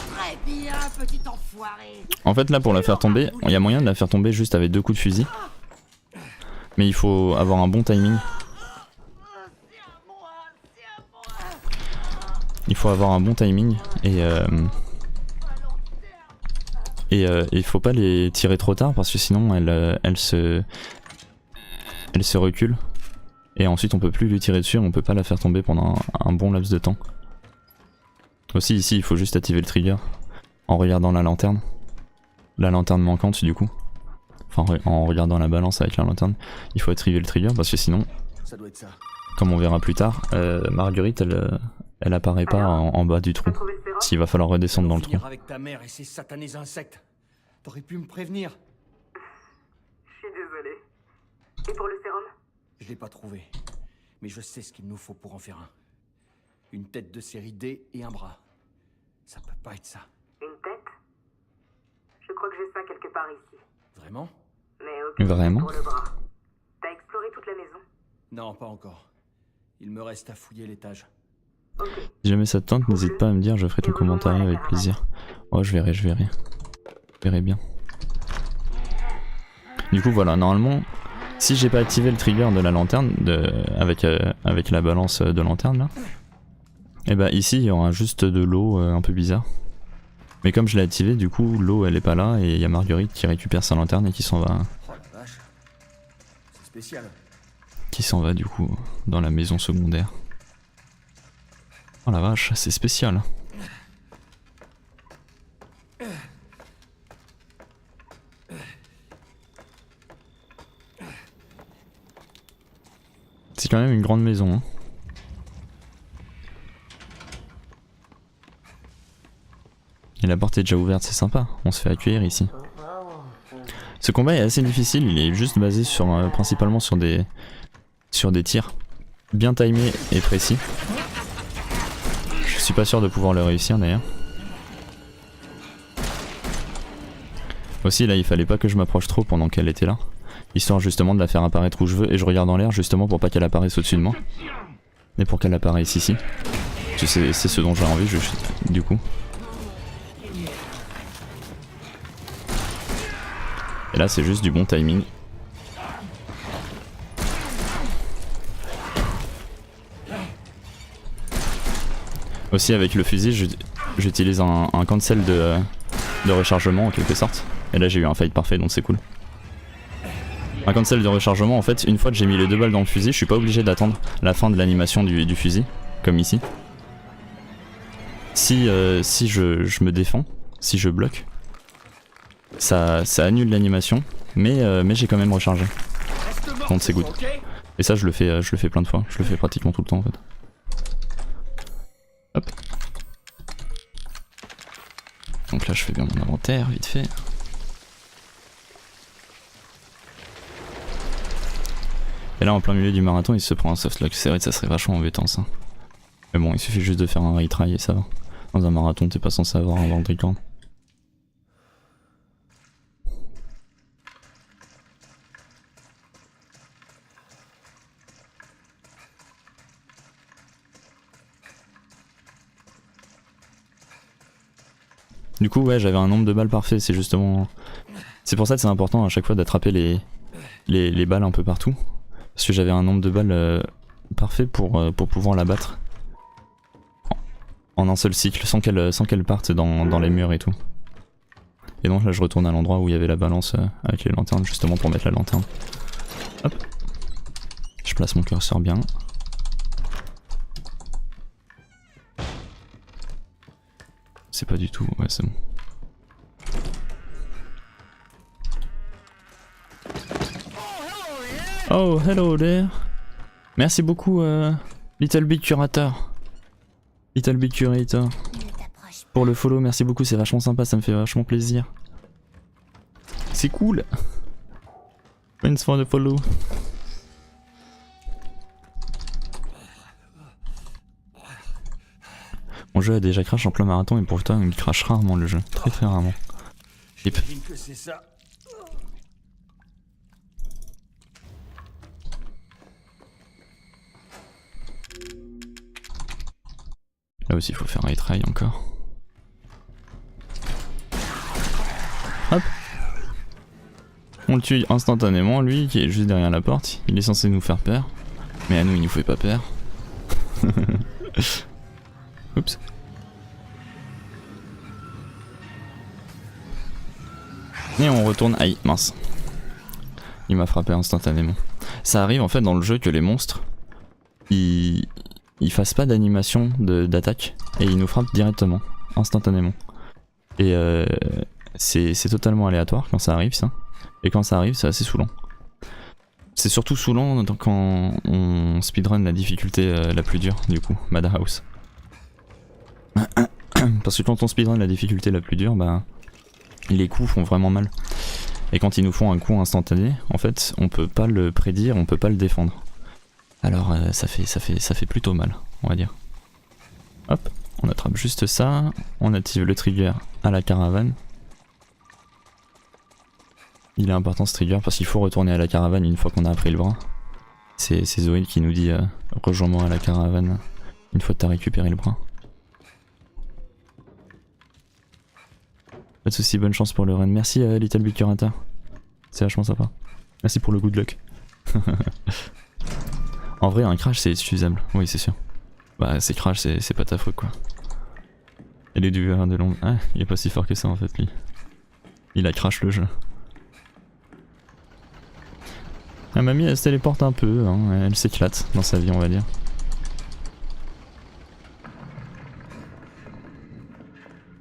E: Très bien, petit enfoiré.
A: En fait là pour la faire tomber, il y a moyen de la faire tomber juste avec 2 coups de fusil. Mais il faut avoir un bon timing. Il faut avoir un bon timing et il faut pas les tirer trop tard parce que sinon elle se recule. Et ensuite on peut plus lui tirer dessus, on peut pas la faire tomber pendant un bon laps de temps. Aussi ici il faut juste activer le trigger en regardant la lanterne manquante du coup. Enfin en regardant la balance avec la lanterne, il faut activer le trigger parce que sinon,
D: Ça doit être ça.
A: comme on verra plus tard, Marguerite elle apparaît pas en bas du trou.
H: Trouver le sérum?
A: S'il va falloir redescendre dans le trou.
D: Finir avec ta mère et ses satanés insectes. T'aurais pu me prévenir.
H: Je suis désolée. Et pour le sérum?
D: Je l'ai pas trouvé. Mais je sais ce qu'il nous faut pour en faire un. Une tête de série D et un bras. Ça peut pas être ça.
H: Une tête? Je crois que j'ai ça quelque part ici.
D: Vraiment?
H: Mais ok.
A: Vraiment?
H: Pour le bras. T'as exploré toute la maison?
D: Non, pas encore. Il me reste à fouiller l'étage.
H: Ok.
A: Si jamais ça te tente, n'hésite pas à me dire, je ferai ton commentaire avec plaisir. Oh je verrai. Je verrai bien. Du coup voilà, normalement, si j'ai pas activé le trigger de la lanterne, avec la balance de lanterne là, et bah ici il y aura juste de l'eau un peu bizarre. Mais comme je l'ai activé, du coup l'eau elle est pas là et il y a Marguerite qui récupère sa lanterne et qui s'en va.
D: Oh la vache. C'est spécial.
A: Qui s'en va du coup dans la maison secondaire. Oh la vache, c'est spécial. C'est quand même une grande maison. Hein. Et la porte est déjà ouverte, c'est sympa. On se fait accueillir ici. Ce combat est assez difficile, il est juste basé sur principalement sur des tirs bien timés et précis. Je suis pas sûr de pouvoir le réussir d'ailleurs. Aussi là il fallait pas que je m'approche trop pendant qu'elle était là. Histoire justement de la faire apparaître où je veux et je regarde en l'air justement pour pas qu'elle apparaisse au-dessus de moi. Mais pour qu'elle apparaisse ici. C'est ce dont j'ai envie du coup. Et là c'est juste du bon timing. Aussi avec le fusil j'utilise un cancel de rechargement en quelque sorte. Et là j'ai eu un fight parfait donc c'est cool. Un cancel de rechargement en fait, une fois que j'ai mis les 2 balles dans le fusil, je suis pas obligé d'attendre la fin de l'animation du fusil, comme ici. Si je me défends, si je bloque, ça annule l'animation, mais j'ai quand même rechargé. Donc c'est good. Et ça je le fais plein de fois, je le fais pratiquement tout le temps en fait. Hop. Donc là je fais bien mon inventaire vite fait. Et là en plein milieu du marathon il se prend un softlock, c'est vrai que ça serait vachement embêtant ça. Mais bon il suffit juste de faire un retry et ça va. Dans un marathon t'es pas censé avoir un ventre record. Du coup ouais j'avais un nombre de balles parfait, c'est justement... C'est pour ça que c'est important à chaque fois d'attraper les balles un peu partout. Parce que j'avais un nombre de balles parfait pour pouvoir la battre. en un seul cycle sans qu'elle parte dans les murs et tout. Et donc là je retourne à l'endroit où il y avait la balance avec les lanternes justement pour mettre la lanterne. Hop. Je place mon curseur bien. C'est pas du tout, ouais c'est bon. Oh hello there. Merci beaucoup Little Big Curator. Little Big Curator. Pour le follow, merci beaucoup, c'est vachement sympa, ça me fait vachement plaisir. C'est cool. Thanks for the follow. Mon jeu a déjà crash en plein marathon et pourtant il crash rarement le jeu, très rarement.
G: J'imagine que c'est ça.
A: Là aussi il faut faire un retry encore. Hop. On le tue instantanément, lui qui est juste derrière la porte. Il est censé nous faire peur. Mais à nous il nous fait pas peur. Oups. Et on retourne. Aïe, mince. Il m'a frappé instantanément. Ça arrive en fait dans le jeu que les monstres ils fassent pas d'animation d'attaque et ils nous frappent directement, instantanément. Et c'est totalement aléatoire quand ça arrive ça. Et quand ça arrive c'est assez saoulant. C'est surtout saoulant quand on speedrun la difficulté la plus dure du coup, Madhouse. Parce que quand on speedrun la difficulté la plus dure, bah les coups font vraiment mal. Et quand ils nous font un coup instantané, en fait on peut pas le prédire, on peut pas le défendre. Alors ça fait plutôt mal, on va dire. Hop, on attrape juste ça, on active le trigger à la caravane. Il est important ce trigger parce qu'il faut retourner à la caravane une fois qu'on a appris le bras. C'est Zoé qui nous dit rejoins-moi à la caravane une fois que t'as récupéré le bras. Pas de soucis, bonne chance pour le run. Merci Little Big Curator. C'est vachement sympa. Merci pour le good luck. En vrai un crash c'est excusable, oui c'est sûr. Bah c'est crash, c'est pas ta faute quoi. Il est du de long. Ah, il est pas si fort que ça en fait lui. Il a crash le jeu. La mamie elle se téléporte un peu, hein. Elle s'éclate dans sa vie on va dire.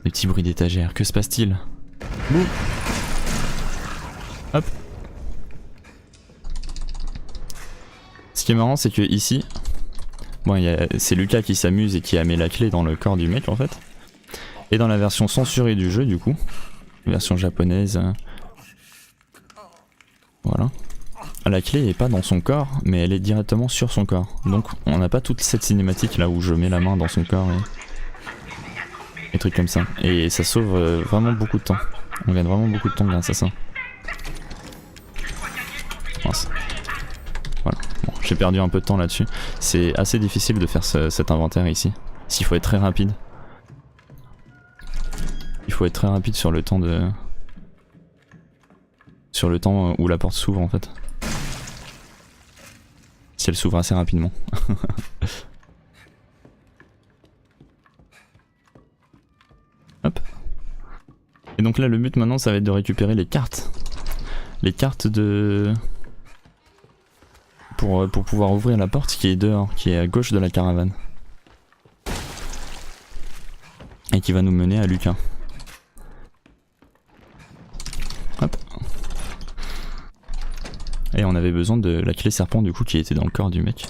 A: Des petits bruits d'étagère, que se passe-t-il? Bouh. Hop. Ce qui est marrant c'est que ici, bon c'est Lucas qui s'amuse et qui a mis la clé dans le corps du mec en fait. Et dans la version censurée du jeu du coup, version japonaise, voilà. La clé est pas dans son corps mais elle est directement sur son corps. Donc on n'a pas toute cette cinématique là où je mets la main dans son corps et trucs comme ça. Et ça sauve vraiment beaucoup de temps. On gagne vraiment beaucoup de temps grâce à ça. Mince. Voilà, bon, j'ai perdu un peu de temps là-dessus. C'est assez difficile de faire cet inventaire ici. S'il faut être très rapide. Il faut être très rapide sur le temps de... Sur le temps où la porte s'ouvre en fait. Si elle s'ouvre assez rapidement. Hop. Et donc là le but maintenant ça va être de récupérer les cartes. Les cartes de... Pour pouvoir ouvrir la porte qui est dehors, qui est à gauche de la caravane. Et qui va nous mener à Lucas. Hop. Et on avait besoin de la clé serpent du coup qui était dans le corps du mec.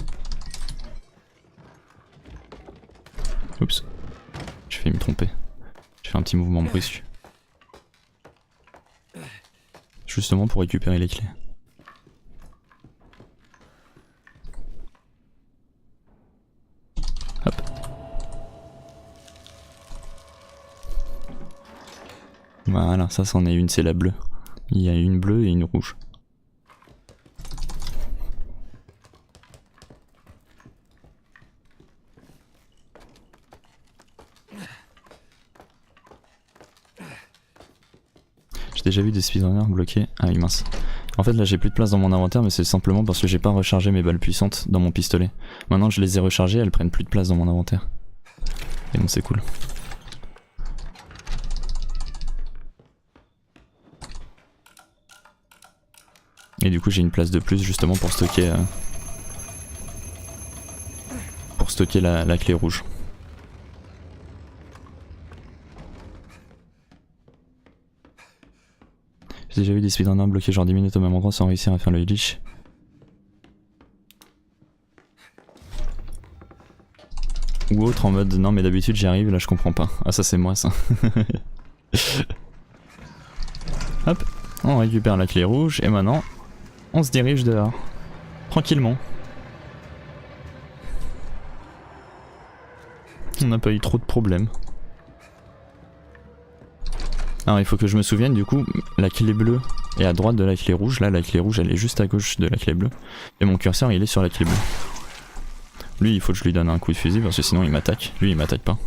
A: Oups. J'ai failli me tromper. J'ai fait un petit mouvement brusque. Justement pour récupérer les clés. Hop. Voilà, ça c'en est une, c'est la bleue. Il y a une bleue et une rouge. J'ai déjà vu des speedrunners bloqués. Ah oui mince. En fait là j'ai plus de place dans mon inventaire mais c'est simplement parce que j'ai pas rechargé mes balles puissantes dans mon pistolet. Maintenant que je les ai rechargées, elles prennent plus de place dans mon inventaire. Et bon, c'est cool. Et du coup j'ai une place de plus justement pour stocker la clé rouge. J'ai déjà vu des speedrunners bloquer genre 10 minutes au même endroit sans réussir à faire le glitch. Ou autre en mode non mais d'habitude j'y arrive, là je comprends pas. Ah ça c'est moi ça. Hop, on récupère la clé rouge et maintenant on se dirige dehors. Tranquillement. On n'a pas eu trop de problèmes. Alors il faut que je me souvienne du coup, la clé bleue est à droite de la clé rouge. Là la clé rouge elle est juste à gauche de la clé bleue. Et mon curseur il est sur la clé bleue. Lui il faut que je lui donne un coup de fusil parce que sinon il m'attaque. Lui il m'attaque pas.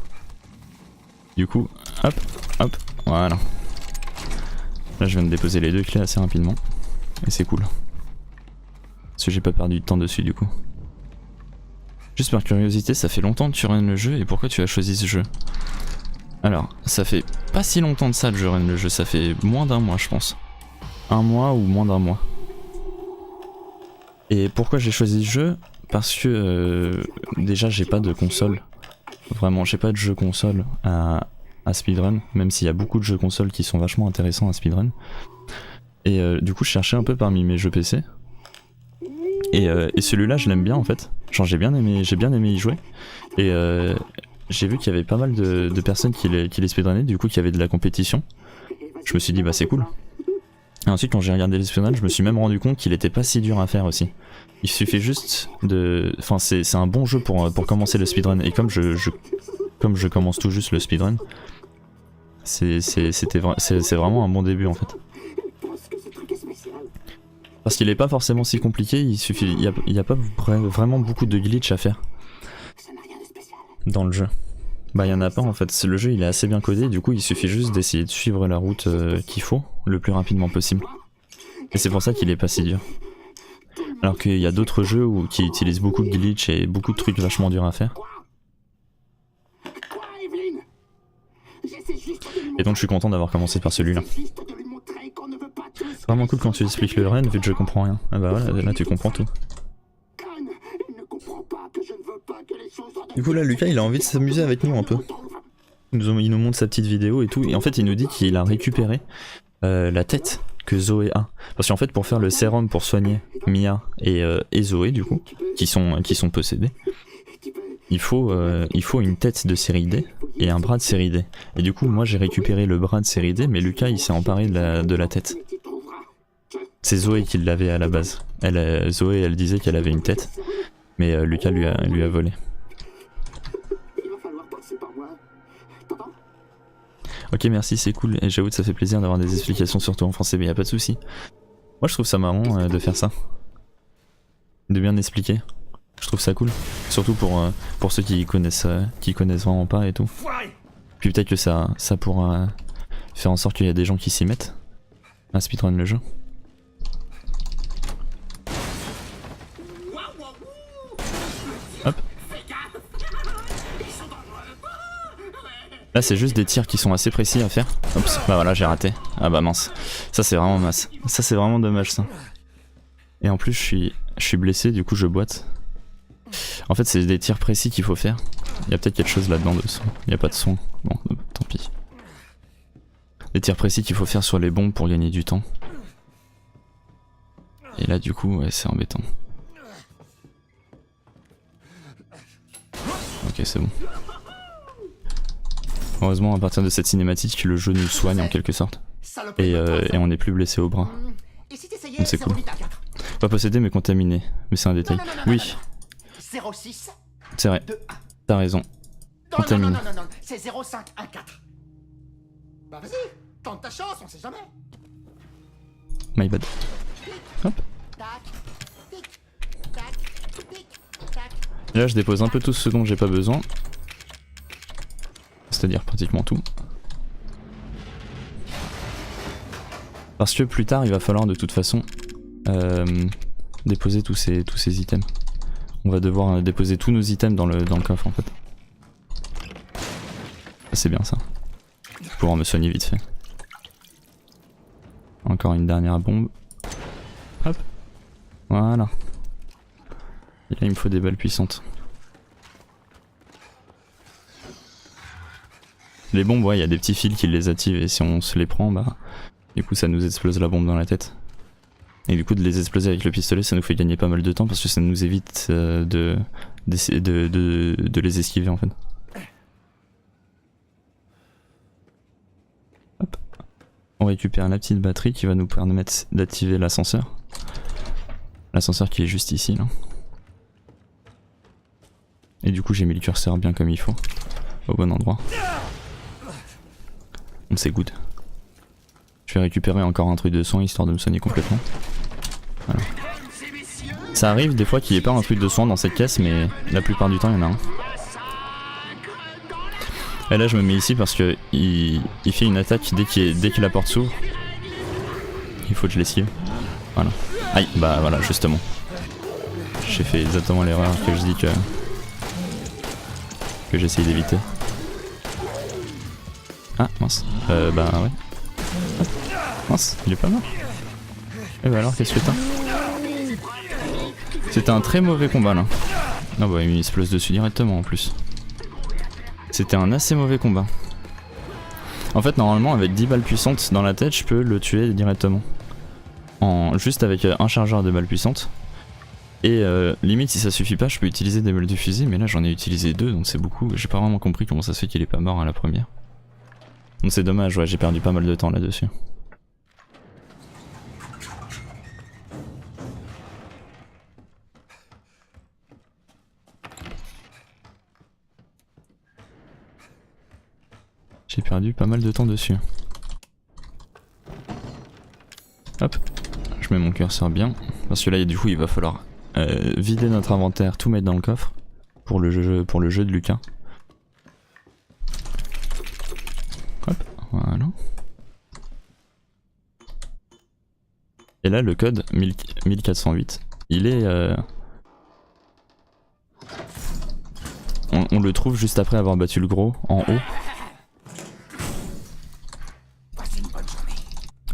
A: Du coup, hop, hop, voilà. Là je viens de déposer les deux clés assez rapidement. Et c'est cool. Parce que j'ai pas perdu de temps dessus du coup. Juste par curiosité, ça fait longtemps que tu runs le jeu et pourquoi tu as choisi ce jeu? Alors, ça fait pas si longtemps de ça que je run le jeu, ça fait moins d'un mois je pense. Un mois ou moins d'un mois. Et pourquoi j'ai choisi ce jeu? Parce que déjà j'ai pas de console. Vraiment, j'ai pas de jeu console à speedrun, même s'il y a beaucoup de jeux console qui sont vachement intéressants à speedrun. Et du coup je cherchais un peu parmi mes jeux PC. Et celui-là je l'aime bien en fait. Genre j'ai bien aimé y jouer. Et j'ai vu qu'il y avait pas mal de personnes qui les speedrunnaient, du coup qu'il y avait de la compétition. Je me suis dit bah c'est cool. Et ensuite quand j'ai regardé les speedruns, je me suis même rendu compte qu'il était pas si dur à faire aussi. Il suffit juste de... Enfin c'est un bon jeu pour commencer le speedrun. Et comme je commence tout juste le speedrun, c'est vraiment un bon début en fait. Parce qu'il est pas forcément si compliqué, il y a pas vraiment beaucoup de glitch à faire dans le jeu. Bah il y en a pas en fait, le jeu il est assez bien codé, du coup il suffit juste d'essayer de suivre la route qu'il faut le plus rapidement possible. Et c'est pour ça qu'il est pas si dur. Alors qu'il y a d'autres jeux qui utilisent beaucoup de glitch et beaucoup de trucs vachement durs à faire. Et donc je suis content d'avoir commencé par celui-là. C'est vraiment cool quand tu expliques le run vu que je comprends rien. Ah bah voilà, là tu comprends tout. Du coup là Lucas il a envie de s'amuser avec nous un peu. Il nous montre sa petite vidéo et tout. Et en fait il nous dit qu'il a récupéré la tête que Zoé a. Parce qu'en fait pour faire le sérum pour soigner Mia et Zoé du coup, qui sont possédés, il faut une tête de série D et un bras de série D. Et du coup moi j'ai récupéré le bras de série D, mais Lucas il s'est emparé de la tête. C'est Zoé qui l'avait à la base. Zoé elle disait qu'elle avait une tête, mais Lucas lui a volé. Ok merci, c'est cool, et j'avoue que ça fait plaisir d'avoir des explications surtout en français, mais y a pas de souci. Moi je trouve ça marrant de faire ça. De bien expliquer. Je trouve ça cool. Surtout pour ceux qui connaissent vraiment pas et tout. Puis peut-être que ça pourra faire en sorte qu'il y a des gens qui s'y mettent à speedrun le jeu. Hop. Là c'est juste des tirs qui sont assez précis à faire. Oups, bah voilà j'ai raté. Ah bah mince. Ça c'est vraiment mince. Ça c'est vraiment dommage ça. Et en plus je suis blessé, du coup je boite. En fait c'est des tirs précis qu'il faut faire. Il y a peut-être quelque chose là-dedans de son. Il n'y a pas de son. Bon, tant pis. Des tirs précis qu'il faut faire sur les bombes pour gagner du temps. Et là du coup ouais c'est embêtant. Ok c'est bon. Heureusement à partir de cette cinématique le jeu nous soigne en quelque sorte. Et on n'est plus blessé au bras. Donc c'est cool. Pas possédé mais contaminé. Mais c'est un détail. Oui. C'est vrai. T'as raison. Contaminé.
G: Non, c'est 0514. Bah vas-y, tente ta chance, on sait jamais.
A: My bad. Hop. Et là je dépose un peu tout ce dont j'ai pas besoin. C'est-à-dire pratiquement tout. Parce que plus tard il va falloir de toute façon déposer tous ces items. On va devoir déposer tous nos items dans le coffre en fait. C'est bien ça. Pouvoir me soigner vite fait. Encore une dernière bombe. Hop. Voilà. Et là il me faut des balles puissantes. Les bombes, ouais, il y a des petits fils qui les activent et si on se les prend, bah du coup ça nous explose la bombe dans la tête. Et du coup de les exploser avec le pistolet ça nous fait gagner pas mal de temps parce que ça nous évite de les esquiver en fait. Hop. On récupère la petite batterie qui va nous permettre d'activer l'ascenseur. L'ascenseur qui est juste ici là. Et du coup j'ai mis le curseur bien comme il faut, au bon endroit. C'est good. Je vais récupérer encore un truc de soin histoire de me soigner complètement. Voilà. Ça arrive des fois qu'il n'y ait pas un truc de soin dans cette caisse mais la plupart du temps il y en a un. Et là je me mets ici parce que il fait une attaque dès que la porte s'ouvre. Il faut que je l'esquive. Voilà. Aïe, bah voilà justement. J'ai fait exactement l'erreur que je dis que j'essaye d'éviter. Ah mince, bah ouais. Hop. Mince, il est pas mort. Et bah alors qu'est-ce que t'as? C'était un très mauvais combat là. Ah bah il explose dessus directement en plus. C'était un assez mauvais combat. En fait normalement avec 10 balles puissantes dans la tête je peux le tuer directement. Juste avec un chargeur de balles puissantes. Et limite si ça suffit pas je peux utiliser des balles de fusil mais là j'en ai utilisé 2 donc c'est beaucoup. J'ai pas vraiment compris comment ça se fait qu'il est pas mort à la première. Donc c'est dommage, ouais, j'ai perdu pas mal de temps là-dessus. J'ai perdu pas mal de temps dessus. Hop, je mets mon curseur bien. Parce que là du coup il va falloir vider notre inventaire, tout mettre dans le coffre. Pour le jeu de Lucas. Hop, voilà. Et là le code 1408, il est... On le trouve juste après avoir battu le gros, en haut.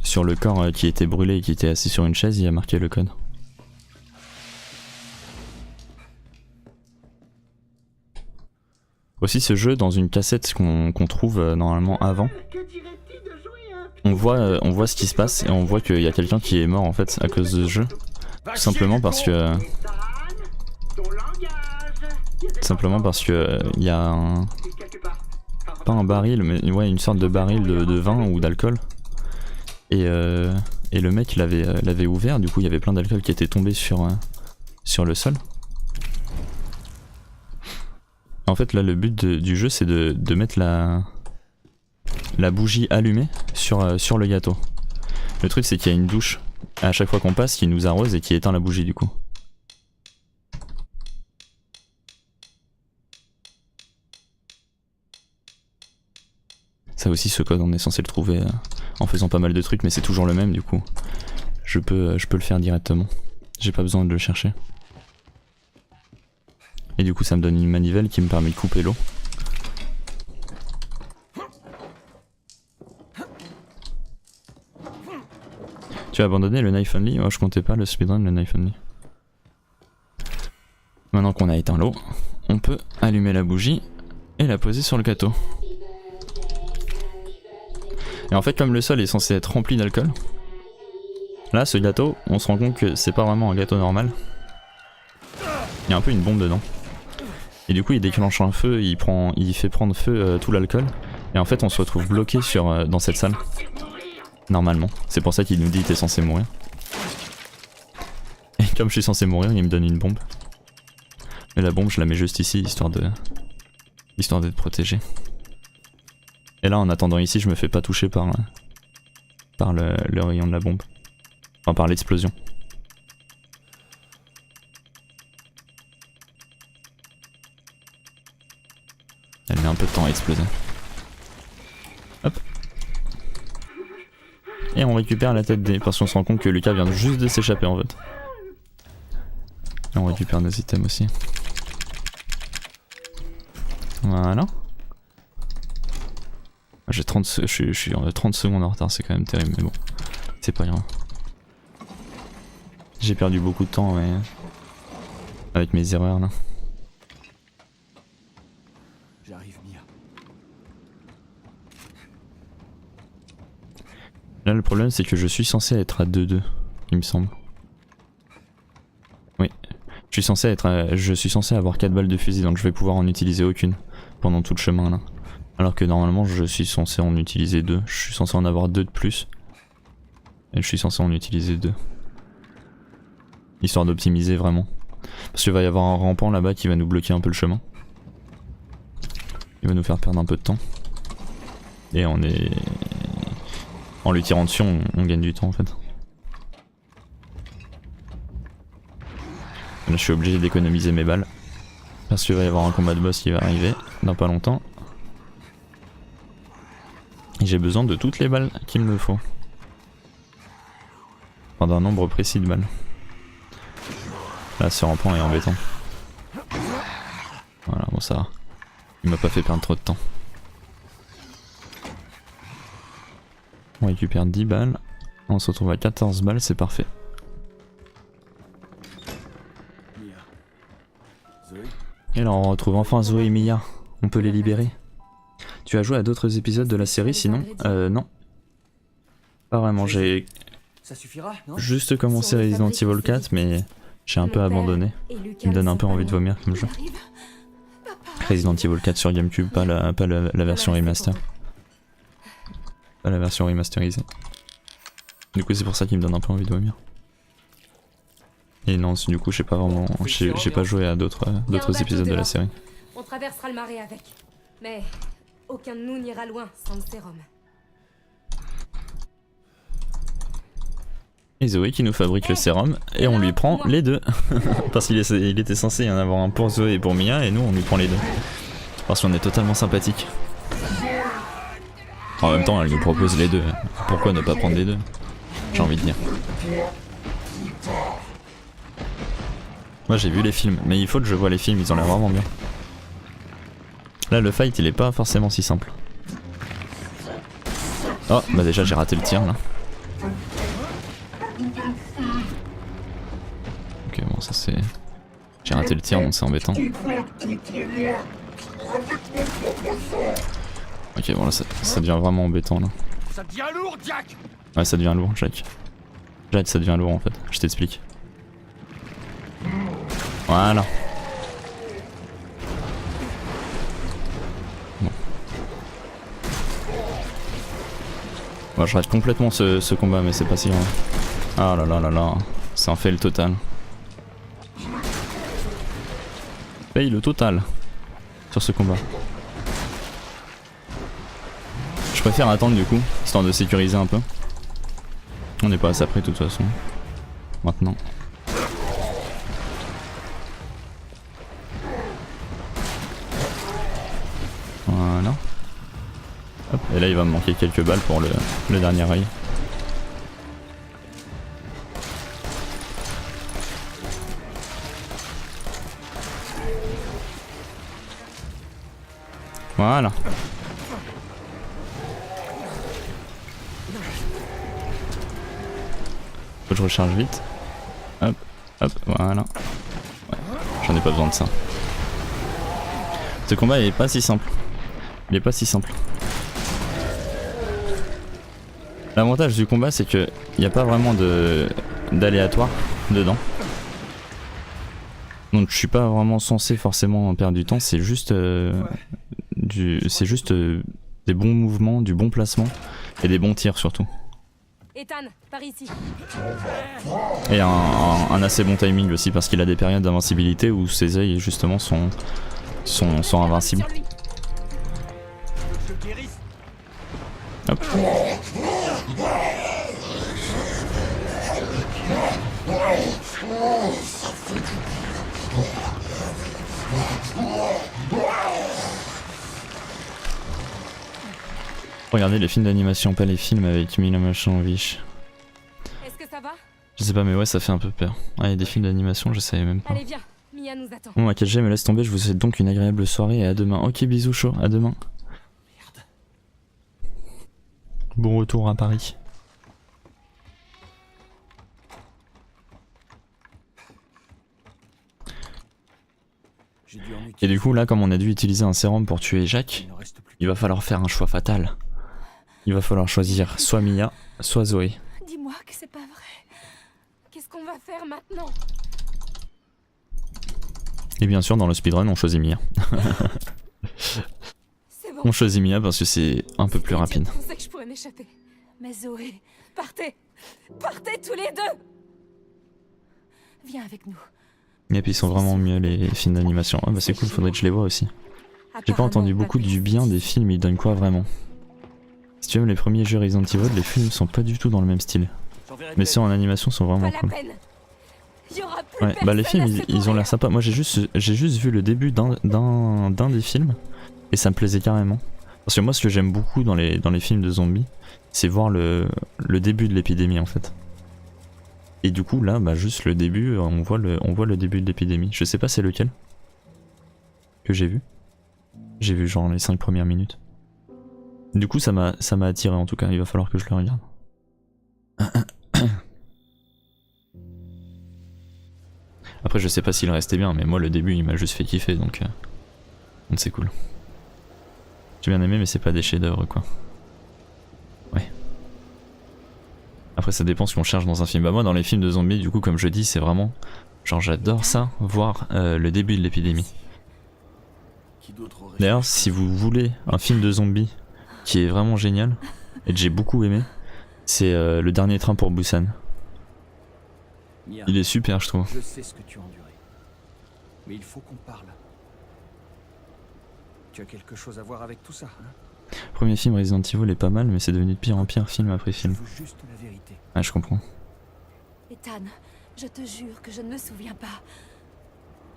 A: Sur le corps qui était brûlé et qui était assis sur une chaise, il y a marqué le code. Aussi ce jeu dans une cassette qu'on trouve normalement avant. On voit ce qui se passe et on voit qu'il y a quelqu'un qui est mort en fait à cause de ce jeu. Tout simplement parce que... il y a pas un baril mais ouais une sorte de baril de vin ou d'alcool. Et le mec l'avait ouvert, du coup il y avait plein d'alcool qui était tombé sur le sol. En fait là le but du jeu c'est de mettre la bougie allumée sur le gâteau. Le truc c'est qu'il y a une douche à chaque fois qu'on passe qui nous arrose et qui éteint la bougie du coup. Ça aussi ce code on est censé le trouver en faisant pas mal de trucs mais c'est toujours le même du coup. Je peux le faire directement. J'ai pas besoin de le chercher. Et du coup ça me donne une manivelle qui me permet de couper l'eau. Tu as abandonné le knife only? Oh je comptais pas le speedrun le knife only. Maintenant qu'on a éteint l'eau, on peut allumer la bougie et la poser sur le gâteau. Et en fait comme le sol est censé être rempli d'alcool, là ce gâteau on se rend compte que c'est pas vraiment un gâteau normal. Il y a un peu une bombe dedans. Et du coup il déclenche un feu, il fait prendre feu tout l'alcool. Et en fait on se retrouve bloqué dans cette salle. Normalement. C'est pour ça qu'il nous dit t'es censé mourir. Et comme je suis censé mourir il me donne une bombe. Mais la bombe je la mets juste ici histoire d'être protégé. Et là en attendant ici je me fais pas toucher par le rayon de la bombe. Enfin par l'explosion. Elle met un peu de temps à exploser. Hop. Et on récupère la tête des... parce qu'on se rend compte que Lucas vient juste de s'échapper en fait. Et on récupère nos items aussi. Voilà. j'ai 30 je suis 30 secondes en retard, c'est quand même terrible, mais bon, c'est pas grave. J'ai perdu beaucoup de temps, mais avec mes erreurs là.
D: J'arrive, Mia.
A: Là le problème c'est que je suis censé être à 2-2, il me semble. Oui, je suis censé avoir 4 balles de fusil, donc je vais pouvoir en utiliser aucune pendant tout le chemin là. Alors que normalement je suis censé en utiliser 2, je suis censé en avoir 2 de plus. Et je suis censé en utiliser 2. Histoire d'optimiser vraiment. Parce qu'il va y avoir un rampant là-bas qui va nous bloquer un peu le chemin. Il va nous faire perdre un peu de temps. Et on est... En lui tirant dessus on gagne du temps en fait. Là je suis obligé d'économiser mes balles. Parce qu'il va y avoir un combat de boss qui va arriver dans pas longtemps. Et j'ai besoin de toutes les balles qu'il me faut. Enfin d'un nombre précis de balles. Là ce rampant est embêtant. Voilà, bon ça va. Il m'a pas fait perdre trop de temps. On récupère 10 balles. On se retrouve à 14 balles, c'est parfait.
D: Mia. Zoé?
A: Et là on retrouve enfin Zoé et Mia. On peut les libérer. Tu as joué à d'autres épisodes de la série sinon? Non. Pas vraiment, j'ai
D: Ça suffira, non?
A: juste commencé Resident Evil 4 mais j'ai un peu abandonné. Il me donne un peu envie de vomir comme jeu. Resident Evil 4 sur Gamecube, pas la version remaster. Pas la version remasterisée. Du coup c'est pour ça qu'il me donne un peu envie de vomir. Et non, du coup j'ai pas vraiment... J'ai pas joué à d'autres épisodes de la série.
I: On traversera le marais avec. Mais aucun de nous n'ira loin sans le sérum.
A: Et Zoé qui nous fabrique le sérum et on lui prend les deux. Parce qu'il était censé y en avoir un pour Zoé et pour Mia et nous on lui prend les deux. Parce qu'on est totalement sympathique. En même temps elle nous propose les deux. Pourquoi ne pas prendre les deux? J'ai envie de dire. Moi j'ai vu les films, mais il faut que je vois les films, ils ont l'air vraiment bien. Là le fight il est pas forcément si simple. Oh bah déjà j'ai raté le tir là. Ok bon ça c'est... J'ai raté le tir donc c'est embêtant. Ok bon là ça devient vraiment embêtant là.
D: Ça devient lourd, Jack!
A: Ouais ça devient lourd Jack. Jack ça devient lourd en fait, je t'explique. Voilà. Bon. Bon, je rate complètement ce combat mais c'est pas si grave. Ah là là là là, c'est un fail total. Fail le total sur ce combat. Je préfère attendre du coup, histoire de sécuriser un peu. On n'est pas à ça près de toute façon. Maintenant. Voilà. Hop. Et là il va me manquer quelques balles pour le dernier œil. Voilà. Faut que je recharge vite. Hop, hop, voilà. Ouais, j'en ai pas besoin de ça. Ce combat il est pas si simple. Il est pas si simple. L'avantage du combat c'est que il n'y a pas vraiment d'aléatoire dedans. Donc je suis pas vraiment censé forcément perdre du temps, c'est juste des bons mouvements, du bon placement et des bons tirs surtout.
I: Ethan, par ici.
A: Et un assez bon timing aussi parce qu'il a des périodes d'invincibilité où ses œils justement sont invincibles. Hop. Regardez les films d'animation, pas les films avec mille machin viche.
I: Est-ce que ça va?
A: Je sais pas mais ouais ça fait un peu peur. Ah il y a des films d'animation, je savais même pas.
I: Allez viens, Mia nous attend.
A: Bon AKG me laisse tomber, je vous souhaite donc une agréable soirée et à demain. Ok bisous chaud, à demain. Bon retour à Paris. Et du coup là, comme on a dû utiliser un sérum pour tuer Jacques, il va falloir faire un choix fatal. Il va falloir choisir soit Mia, soit Zoé.
I: Dis-moi que c'est pas vrai. Qu'est-ce qu'on va faire maintenant?
A: Et bien sûr, dans le speedrun, on choisit Mia.
I: C'est bon.
A: On choisit Mia parce que c'est un peu plus rapide.
I: Je pensais que je pourrais m'échapper. Mais Zoé, partez! Partez tous les deux!
E: Viens avec nous.
A: Et puis ils sont vraiment mieux les films d'animation. Ah bah c'est cool, faudrait que je les vois aussi. J'ai pas entendu beaucoup du bien des films, ils donnent quoi vraiment? Si tu aimes les premiers jeux Resident Evil, les films sont pas du tout dans le même style. Mais ceux en animation sont vraiment cool. Ouais, bah les films ils ont l'air sympas. Moi j'ai juste vu le début d'un des films et ça me plaisait carrément. Parce que moi ce que j'aime beaucoup dans les films de zombies, c'est voir le début de l'épidémie en fait. Et du coup là, bah juste le début, on voit le début de l'épidémie. Je sais pas c'est lequel que j'ai vu. J'ai vu genre les 5 premières minutes. Du coup ça m'a attiré en tout cas, il va falloir que je le regarde. Après je sais pas s'il restait bien, mais moi le début il m'a juste fait kiffer donc c'est cool. J'ai bien aimé mais c'est pas des chefs-d'œuvre quoi. Ouais. Après ça dépend ce qu'on cherche dans un film. Bah moi dans les films de zombies du coup comme je dis c'est vraiment genre j'adore ça, voir le début de l'épidémie. D'ailleurs si vous voulez un film de zombies qui est vraiment génial et que j'ai beaucoup aimé, c'est Le Dernier Train pour Busan. Il est super je trouve.
D: Je sais ce que tu as enduré. Mais il faut qu'on parle. Tu as quelque chose à voir avec tout ça, hein?
A: Premier film Resident Evil est pas mal mais c'est devenu de pire en pire film après film.
D: Je veux juste la vérité.
A: Ah je comprends.
E: Ethan, je te jure que je ne me souviens pas.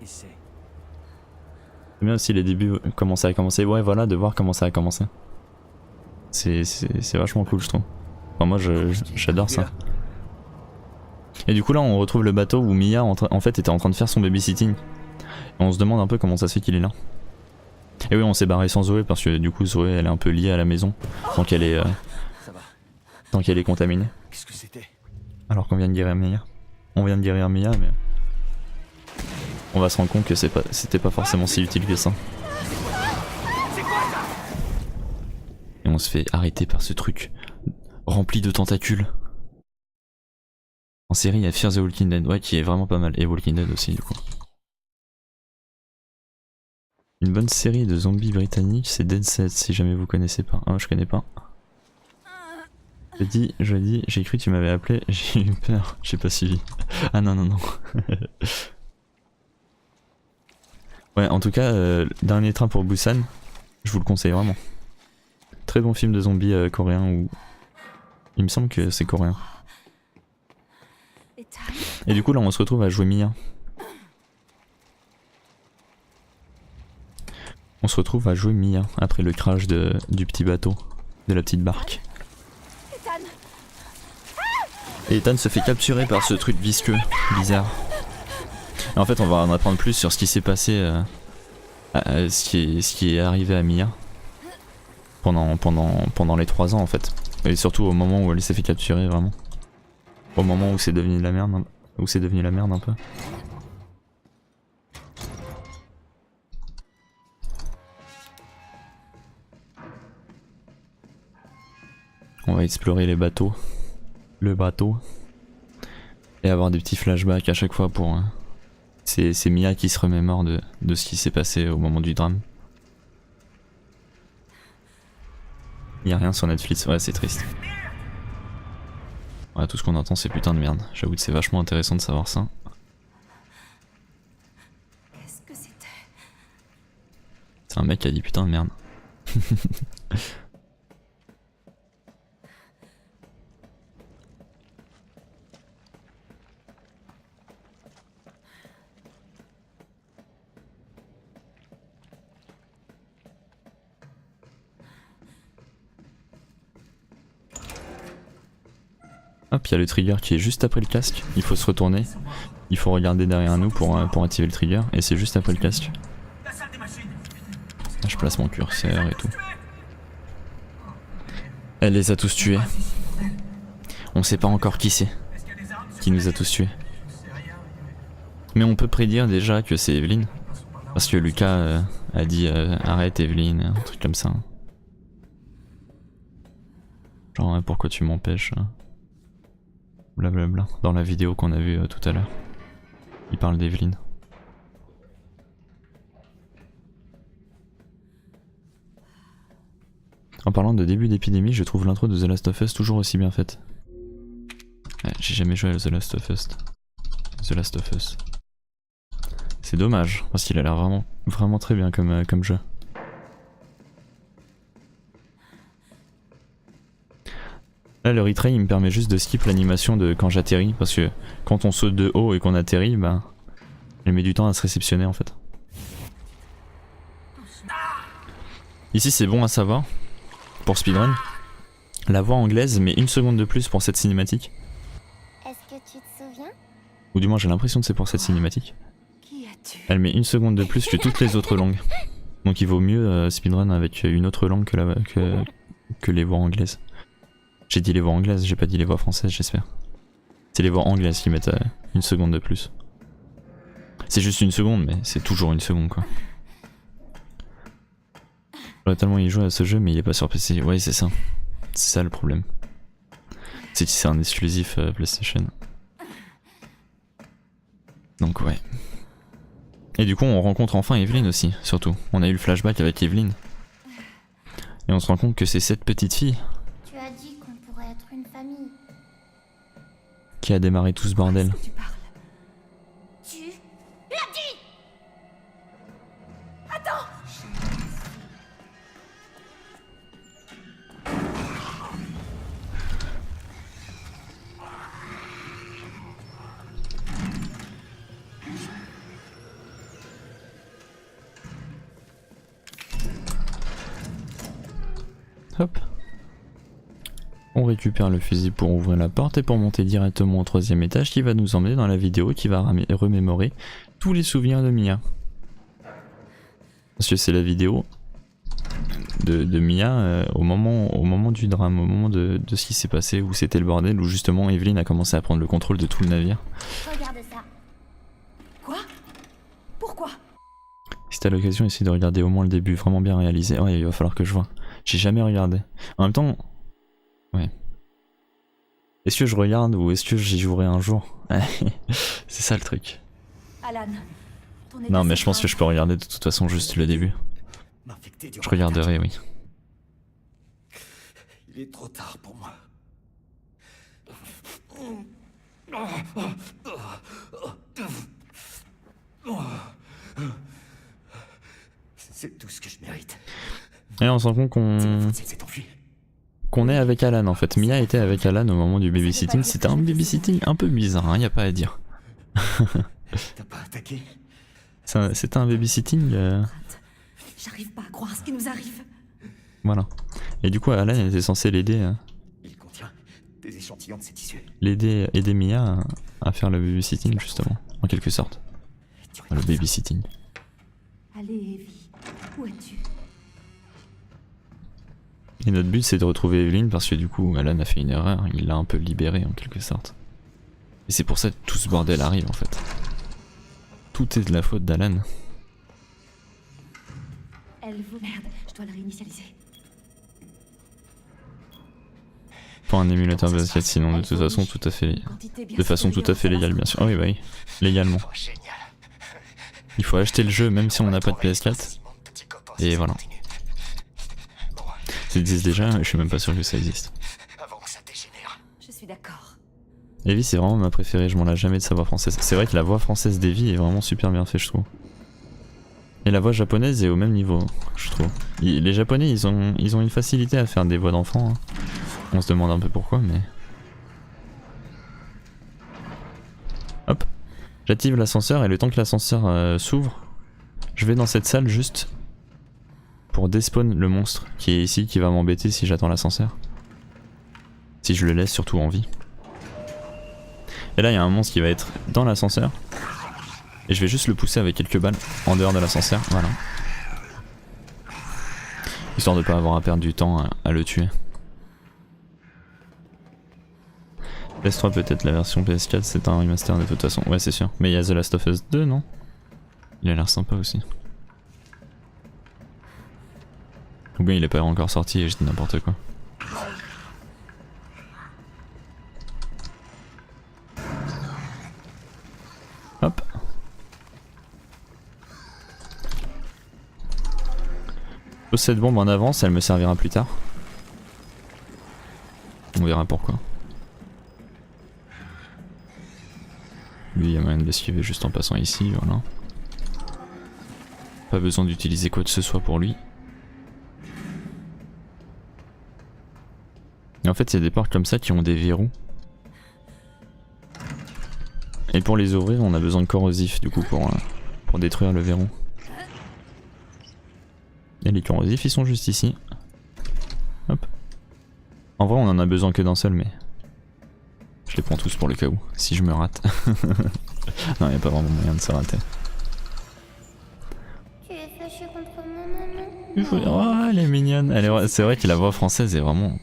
D: Essaie.
A: C'est bien aussi les débuts, comment ça a commencé. Ouais voilà, de voir comment ça a commencé. C'est vachement cool je trouve. Enfin moi j'adore ça. Et du coup là on retrouve le bateau où Mia en fait était en train de faire son babysitting. Et on se demande un peu comment ça se fait qu'il est là. Et oui on s'est barré sans Zoé parce que du coup Zoé elle est un peu liée à la maison tant qu'elle est contaminée.
D: Qu'est-ce que c'était?
A: Alors qu'on vient de guérir Mia. On vient de guérir Mia mais on va se rendre compte que c'était pas forcément si utile que ça. Et on se fait arrêter par ce truc rempli de tentacules. En série il y a Fear the Walking Dead, ouais qui est vraiment pas mal, et Walking Dead aussi du coup. Une bonne série de zombies britanniques c'est Dead Set si jamais vous connaissez pas. Ah je connais pas. Je dis, j'ai cru que tu m'avais appelé, j'ai eu peur, j'ai pas suivi. Ah non non non. Ouais en tout cas, Dernier Train pour Busan, je vous le conseille vraiment. Très bon film de zombies coréen où... Il me semble que c'est coréen. Et du coup là on se retrouve à jouer Mia. On se retrouve à jouer Mia après le crash du petit bateau, de la petite barque. Et Ethan se fait capturer par ce truc visqueux, bizarre. Et en fait on va en apprendre plus sur ce qui s'est passé, ce qui est arrivé à Mia pendant les 3 ans en fait. Et surtout au moment où elle s'est fait capturer vraiment. Au moment où c'est devenu la merde, un peu. On va explorer les bateaux. Le bateau. Et avoir des petits flashbacks à chaque fois pour... C'est Mia qui se remémore de ce qui s'est passé au moment du drame. Y'a rien sur Netflix, ouais c'est triste. Ouais, tout ce qu'on entend c'est putain de merde. J'avoue que c'est vachement intéressant de savoir ça.
E: Qu'est-ce que c'était?
A: C'est un mec qui a dit putain de merde. Hop, il y a le trigger qui est juste après le casque, il faut se retourner, il faut regarder derrière nous pour activer le trigger, et c'est juste après le casque. Là, je place mon curseur et tout. Elle les a tous tués. On sait pas encore qui c'est qui nous a tous tués. Mais on peut prédire déjà que c'est Evelyn. Parce que Lucas a dit arrête Evelyn, un truc comme ça. Genre pourquoi tu m'empêches, blablabla. Dans la vidéo qu'on a vue tout à l'heure. Il parle d'Evelyn. En parlant de début d'épidémie, je trouve l'intro de The Last of Us toujours aussi bien faite. Ouais, j'ai jamais joué à The Last of Us. The Last of Us. C'est dommage, parce qu'il a l'air vraiment très bien comme jeu. Là le retry il me permet juste de skip l'animation de quand j'atterris, parce que quand on saute de haut et qu'on atterrit, bah il met du temps à se réceptionner en fait. Ici c'est bon à savoir, pour speedrun, la voix anglaise met 1 seconde de plus pour cette cinématique.
J: Est-ce que tu te souviens?
A: Ou du moins j'ai l'impression que c'est pour cette cinématique.
E: Qui as-tu?
A: Elle met 1 seconde de plus que toutes les autres langues. Donc il vaut mieux speedrun avec une autre langue que les voix anglaises. J'ai dit les voix anglaises, j'ai pas dit les voix françaises, j'espère. C'est les voix anglaises qui mettent 1 seconde de plus. C'est juste 1 seconde, mais c'est toujours 1 seconde quoi. J'aurais tellement y joué à ce jeu, mais il est pas sur PC. Ouais, c'est ça. C'est ça le problème. C'est que c'est un exclusif PlayStation. Donc ouais. Et du coup on rencontre enfin Evelyn aussi, surtout. On a eu le flashback avec Evelyn. Et on se rend compte que c'est cette petite fille
J: Tu as dit qu'on pourrait être une famille.
A: qui a démarré tout ce bordel.
E: Tu parles.
J: Tu l'as dit.
E: Attends!
A: Hop. On récupère le fusil pour ouvrir la porte et pour monter directement au 3e étage qui va nous emmener dans la vidéo qui va remémorer tous les souvenirs de Mia. Parce que c'est la vidéo de Mia au moment du drame, au moment de ce qui s'est passé, où c'était le bordel, où justement Evelyn a commencé à prendre le contrôle de tout le navire.
J: Regarde ça.
E: Quoi? Pourquoi?
A: Si t'as l'occasion, essaye de regarder au moins le début, vraiment bien réalisé. Ouais, il va falloir que je vois. J'ai jamais regardé. En même temps... Ouais. Est-ce que je regarde ou est-ce que j'y jouerai un jour? C'est ça le truc.
E: Alan.
A: Non mais je pense que je peux regarder de toute façon juste le début. Je regarderai, oui.
G: Il est trop tard pour moi. C'est tout ce que je mérite.
A: Et on se rend compte qu'on est avec Alan en fait. Mia était avec Alan au moment du babysitting. C'était un babysitting un peu bizarre, hein, y a pas à dire.
G: T'as pas attaqué?
A: C'était un babysitting.
E: J'arrive pas à croire ce qui nous arrive.
A: Voilà. Et du coup, Alan était censé l'aider.
G: Il contient des échantillons de ces tissus.
A: Aider Mia à faire le babysitting justement, en quelque sorte. Le babysitting.
E: Allez, Evie. Où es-tu?
A: Et notre but c'est de retrouver Evelyn parce que du coup Alan a fait une erreur, il l'a un peu libérée en quelque sorte. Et c'est pour ça que tout ce bordel arrive en fait. Tout est de la faute d'Alan.
E: Elle vaut... Merde, je dois le réinitialiser.
A: Pour un émulateur basket sinon de toute façon tout à fait... De façon tout à fait légale bien sûr. Ah oui bah oui, légalement. Il faut acheter le jeu même si on n'a pas de PS4. Et voilà. Ça existe déjà, je suis même pas sûr que ça existe.
E: Je suis d'accord.
A: Evie c'est vraiment ma préférée, je m'en lasse jamais de sa voix française. C'est vrai que la voix française d'Evie est vraiment super bien faite je trouve. Et la voix japonaise est au même niveau, je trouve. Les japonais ils ont une facilité à faire des voix d'enfants. Hein. On se demande un peu pourquoi mais... Hop. J'active l'ascenseur et le temps que l'ascenseur s'ouvre, je vais dans cette salle juste pour despawn le monstre qui est ici, qui va m'embêter si j'attends l'ascenseur. Si je le laisse surtout en vie. Et là il y a un monstre qui va être dans l'ascenseur. Et je vais juste le pousser avec quelques balles en dehors de l'ascenseur, voilà. Histoire de pas avoir à perdre du temps à le tuer. PS3 peut-être, la version PS4 c'est un remaster de toute façon. Ouais c'est sûr. Mais il y a The Last of Us 2 non? Il a l'air sympa aussi. Ou bien il est pas encore sorti et je dis n'importe quoi. Hop. Je pose cette bombe en avance, elle me servira plus tard. On verra pourquoi. Lui il y a moyen de l'esquiver juste en passant ici, voilà. Pas besoin d'utiliser quoi que ce soit pour lui. Et en fait il y a des portes comme ça qui ont des verrous. Et pour les ouvrir on a besoin de corrosif du coup pour détruire le verrou. Et les corrosifs ils sont juste ici. Hop. En vrai on en a besoin que d'un seul mais... Je les prends tous pour le cas où, si je me rate. Non y a pas vraiment moyen de se rater.
J: Tu es fâché contre mon maman?
A: Oh elle est mignonne, c'est vrai que la voix française est vraiment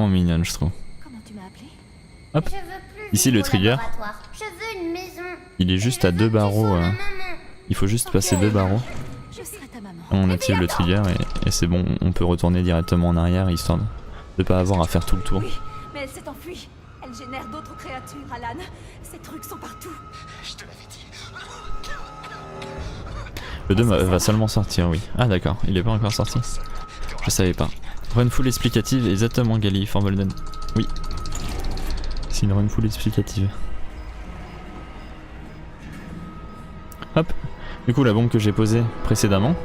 A: mignonne je trouve.
E: Comment tu m'as appelé?
A: Hop.
J: Je veux plus
A: Ici
J: vivre
A: le
J: au
A: trigger.
J: laboratoire. Je veux une maison.
A: Il est juste à 2 barreaux. Il faut juste passer 2 barreaux.
E: Je serai ta maman.
A: On active le trigger et c'est bon, on peut retourner directement en arrière histoire de pas avoir à faire tout le tour.
E: Oui, mais elle s'est enfuie. Elle génère d'autres créatures, Alan. Ces trucs sont partout.
G: Je te l'avais dit.
A: Le 2 va seulement sortir, oui. Ah d'accord, il est pas encore sorti. Je savais pas. Run full explicative, exactement Gali, Formolden. Oui. C'est une run full explicative. Hop. Du coup la bombe que j'ai posée précédemment,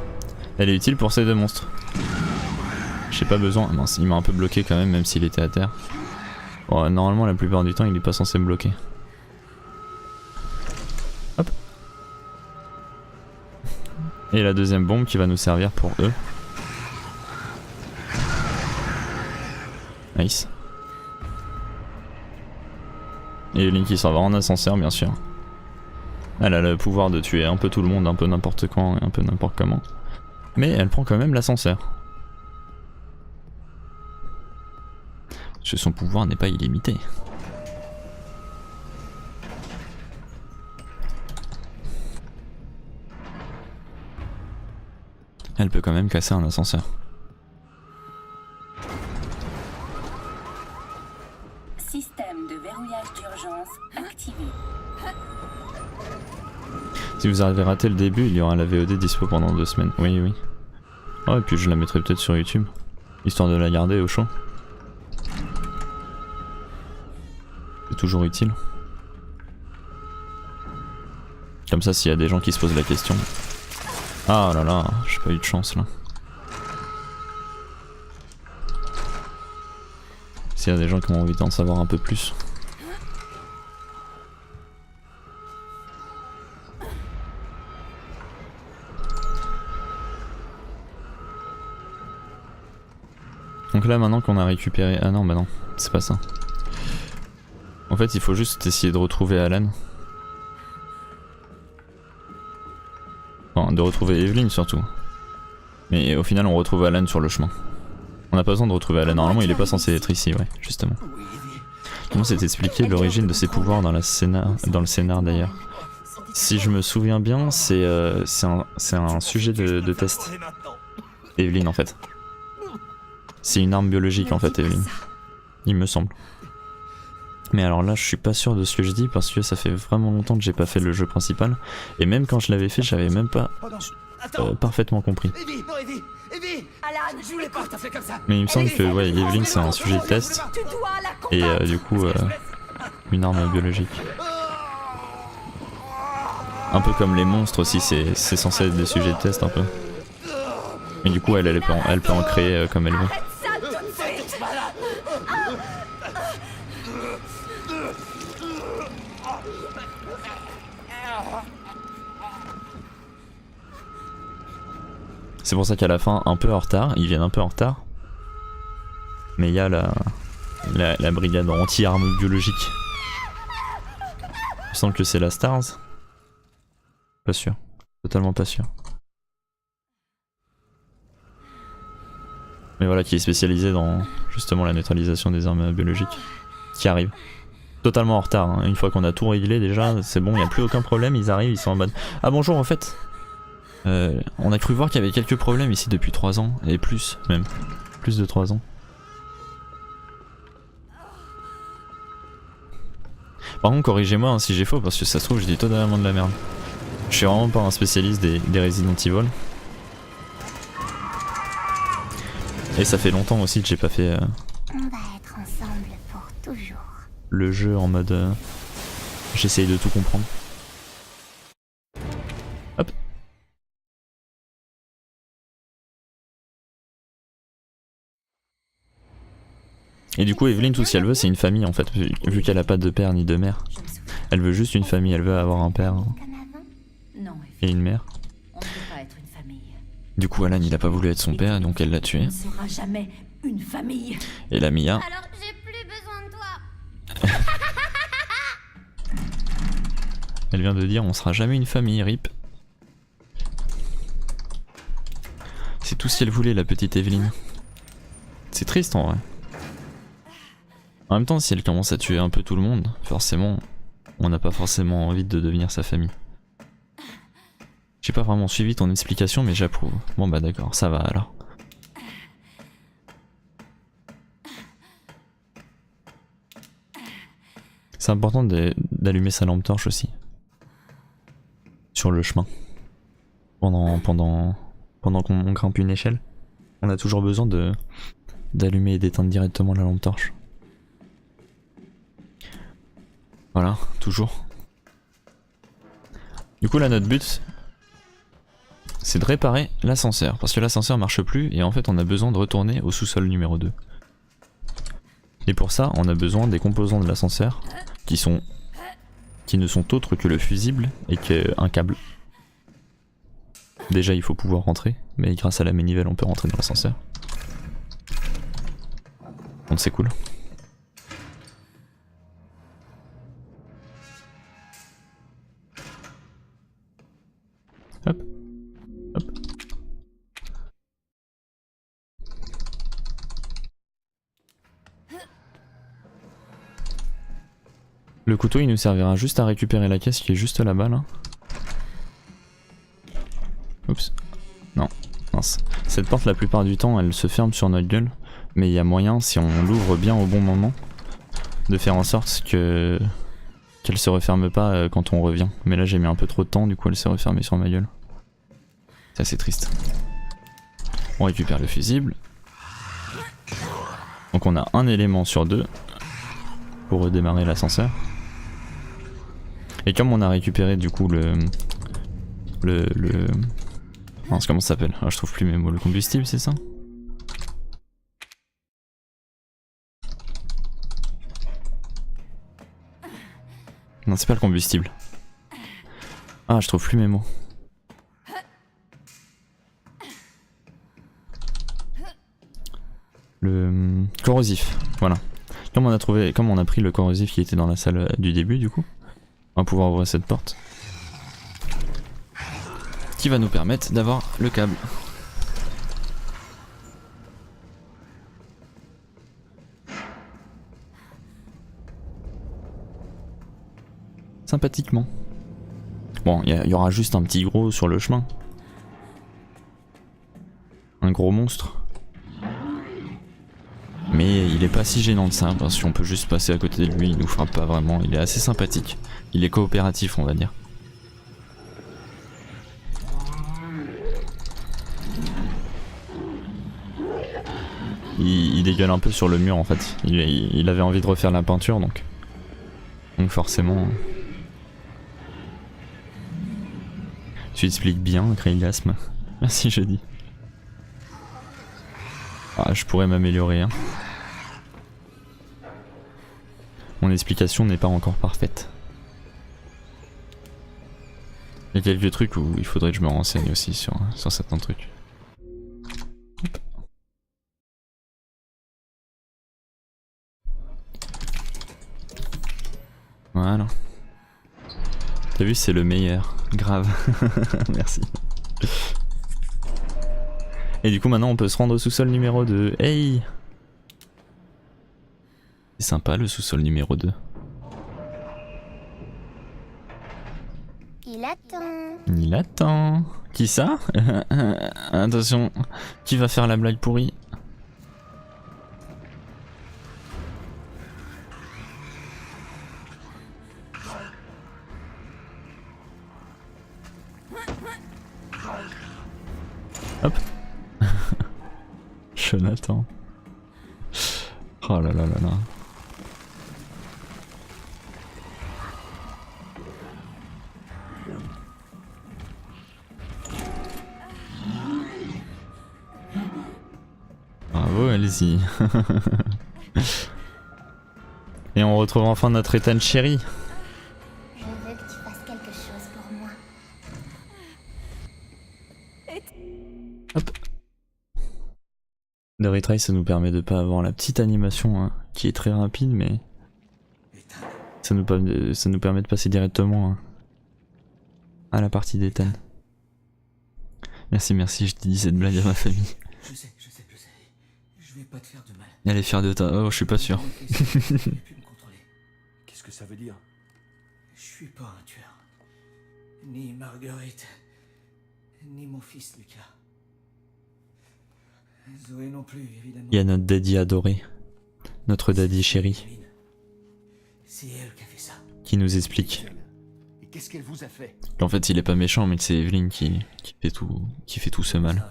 A: elle est utile pour ces 2 monstres. J'ai pas besoin... Mince, il m'a un peu bloqué quand même s'il était à terre. Bon, normalement la plupart du temps il est pas censé me bloquer. Hop. Et la deuxième bombe qui va nous servir pour eux. Nice. Et Link qui s'en va en ascenseur bien sûr. Elle a le pouvoir de tuer un peu tout le monde, un peu n'importe quand et un peu n'importe comment. Mais elle prend quand même l'ascenseur. Parce que son pouvoir n'est pas illimité. Elle peut quand même casser un ascenseur.
K: Système de verrouillage d'urgence activé.
A: Si vous avez raté le début, il y aura la VOD dispo pendant 2 semaines. Oui, oui. Oh, et puis je la mettrai peut-être sur YouTube. Histoire de la garder au chaud. C'est toujours utile. Comme ça, s'il y a des gens qui se posent la question. Ah là là, j'ai pas eu de chance là. S'il y a des gens qui ont envie d'en savoir un peu plus. Donc là maintenant qu'on a récupéré... Ah non bah non, c'est pas ça. En fait il faut juste essayer de retrouver Alan. Enfin de retrouver Evelyn surtout. Mais au final on retrouve Alan sur le chemin. On n'a pas besoin de retrouver Alan, normalement il est pas censé être ici, ouais, justement. Comment c'est expliqué l'origine de ses pouvoirs dans le scénar d'ailleurs. Si je me souviens bien, c'est un sujet de test. Evelyn en fait. C'est une arme biologique en fait Evelyn. Il me semble. Mais alors là je suis pas sûr de ce que je dis parce que ça fait vraiment longtemps que j'ai pas fait le jeu principal. Et même quand je l'avais fait j'avais même pas parfaitement compris.
E: Alan, je voulais pas fait comme ça.
A: Mais il me semble que ouais, Evelyn c'est un sujet de test. Et du coup une arme biologique. Un peu comme les monstres aussi, c'est censé être des sujets de test un peu. Et du coup elle peut en créer comme elle veut. C'est pour ça qu'à la fin, un peu en retard, ils viennent un peu en retard. Mais il y a la brigade anti-armes biologiques. Il me semble que c'est la Stars. Pas sûr. Totalement pas sûr. Mais voilà, qui est spécialisé dans justement la neutralisation des armes biologiques. Qui arrive. totalement en retard, hein. Une fois qu'on a tout réglé déjà, c'est bon, il n'y a plus aucun problème, ils arrivent, ils sont en mode... Ah bonjour en fait on a cru voir qu'il y avait quelques problèmes ici depuis 3 ans, et plus même, plus de 3 ans. Par contre corrigez-moi hein, si j'ai faux, parce que ça se trouve je dis totalement de la merde. Je suis vraiment pas un spécialiste des Resident Evil. Et ça fait longtemps aussi que j'ai pas fait
J: On va être ensemble pour toujours.
A: le jeu en mode j'essaye de tout comprendre. Hop. Et du coup Evelyn tout ce qu'elle veut c'est une famille en fait, vu qu'elle a pas de père ni de mère. Elle veut juste une famille, elle veut avoir un père et une mère.
K: On ne peut pas être une famille.
A: Du coup Alan il a pas voulu être son père donc elle l'a tué.
K: On ne sera jamais une famille.
A: Et la Mia,
J: Alors j'ai plus besoin de toi.
A: elle vient de dire on sera jamais une famille, rip. C'est tout ce qu'elle voulait la petite Evelyn. C'est triste en vrai. En même temps si elle commence à tuer un peu tout le monde, forcément on n'a pas forcément envie de devenir sa famille. J'ai pas vraiment suivi ton explication mais j'approuve. Bon bah d'accord, ça va alors. C'est important d'allumer sa lampe torche aussi. Sur le chemin. Pendant qu'on grimpe une échelle. On a toujours besoin d'allumer et d'éteindre directement la lampe torche. Voilà, toujours. Du coup là notre but c'est de réparer l'ascenseur. Parce que l'ascenseur marche plus et en fait on a besoin de retourner au sous-sol numéro 2. Et pour ça on a besoin des composants de l'ascenseur qui ne sont autres que le fusible et qu'un câble. Déjà il faut pouvoir rentrer, mais grâce à la manivelle on peut rentrer dans l'ascenseur. Donc c'est cool. Hop. Hop. Le couteau il nous servira juste à récupérer la caisse qui est juste là-bas là. Oups. Non. Mince. Cette porte la plupart du temps elle se ferme sur notre gueule. Mais il y a moyen si on l'ouvre bien au bon moment de faire en sorte qu'elle se referme pas quand on revient. Mais là j'ai mis un peu trop de temps du coup elle s'est refermée sur ma gueule. C'est assez triste. On récupère le fusible. Donc on a un élément sur 2 pour redémarrer l'ascenseur. Et comme on a récupéré du coup mince, comment ça s'appelle? Ah, je trouve plus mes mots. Le combustible, c'est ça? Non, c'est pas le combustible. Ah, je trouve plus mes mots. Le corrosif, voilà. Comme on a pris le corrosif qui était dans la salle du début du coup, on va pouvoir ouvrir cette porte. Qui va nous permettre d'avoir le câble. Sympathiquement. Bon, il y aura juste un petit gros sur le chemin. Un gros monstre. Mais il est pas si gênant de ça, parce qu'on peut juste passer à côté de lui, il nous frappe pas vraiment, il est assez sympathique. Il est coopératif on va dire. Il dégueule un peu sur le mur en fait, il avait envie de refaire la peinture donc forcément... Tu expliques bien, Craigasme. Merci jeudi. Ah, je pourrais m'améliorer hein. Mon explication n'est pas encore parfaite. Il y a quelques trucs où il faudrait que je me renseigne aussi sur certains trucs. Hop. Voilà. T'as vu, c'est le meilleur. Grave. Merci. Et du coup maintenant on peut se rendre au sous-sol numéro 2. Hey! C'est sympa le sous-sol numéro 2. Il attend. Qui ça? Attention, qui va faire la blague pourrie? Hop. Jonathan. Oh là là là là. Bravo Elsie. Et on retrouve enfin notre Ethan chéri.
J: Je veux que tu fasses quelque chose pour moi.
A: Hop. Le retry ça nous permet de pas avoir la petite animation hein, qui est très rapide mais ça nous permet de passer directement hein, à la partie d'Ethan. Merci, merci, je t'ai dit cette blague à ma famille.
G: Je sais. Je vais pas te faire de mal.
A: Elle est fière de toi. Oh, je suis pas sûr.
D: Qu'est-ce que ça veut dire?
G: Je suis pas un tueur. Ni Marguerite, ni mon fils Lucas. Zoé non plus, évidemment.
A: Il y a notre daddy adoré. Notre daddy chéri.
G: C'est elle qui a fait ça.
A: Qui nous explique.
D: Et qu'est-ce qu'elle vous a fait?
A: En fait, il est pas méchant, mais c'est Evelyn qui fait tout ce mal.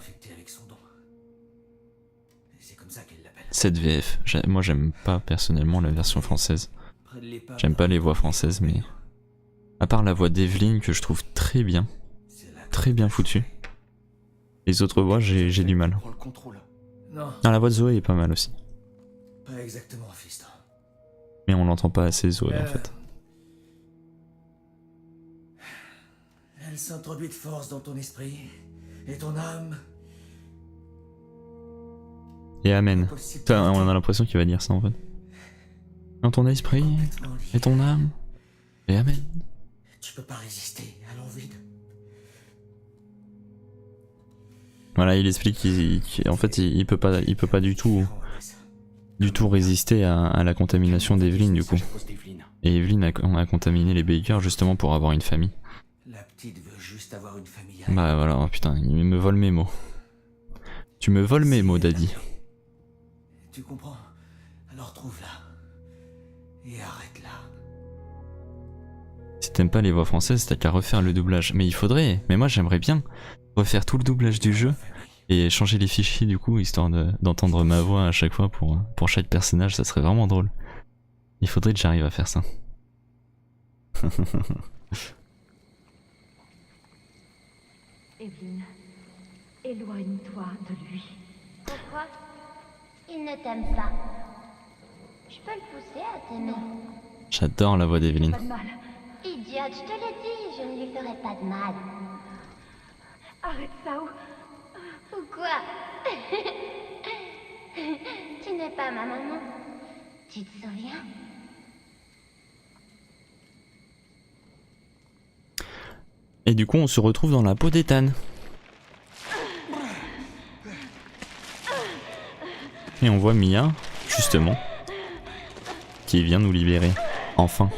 A: Cette VF, moi j'aime pas personnellement la version française. J'aime pas les voix françaises, mais à part la voix d'Evelyn que je trouve très bien foutue. Les autres voix, j'ai du mal.
G: Non,
A: la voix de Zoé est pas mal aussi.
G: pas exactement, fiston.
A: Mais on l'entend pas assez Zoé en fait.
G: Elle s'introduit de force dans ton esprit et ton âme.
A: Et amen. Putain, on a l'impression qu'il va dire ça en fait. Dans ton esprit et ton âme. Et amen.
G: Tu peux pas résister à l'envie.
A: Voilà, il explique qu'en fait il peut pas du tout résister à la contamination d'Evelyn du coup. Et Evelyn a contaminé les Baker justement pour avoir une famille.
G: La petite veut juste avoir une famille.
A: Bah voilà, oh putain, il me vole mes mots. Tu me voles mes mots, daddy.
G: Tu comprends? Alors trouve-la. Et arrête-la.
A: Si t'aimes pas les voix françaises, t'as qu'à refaire le doublage. Mais il faudrait, mais moi j'aimerais bien refaire tout le doublage du jeu et changer les fichiers du coup, histoire d'entendre ma voix à chaque fois pour chaque personnage, ça serait vraiment drôle. Il faudrait que j'arrive à faire ça.
J: Evelyn, éloigne-toi de lui. Pourquoi? Il ne t'aime pas. Je peux le pousser à t'aimer.
A: J'adore la voix d'Evelyn.
J: Idiote, je te l'ai dit, je ne lui ferai pas de mal.
E: Arrête ça
J: ou quoi? Tu n'es pas ma maman. Tu te souviens?
A: Et du coup on se retrouve dans la peau d'Ethan. Et on voit Mia, justement, qui vient nous libérer, enfin.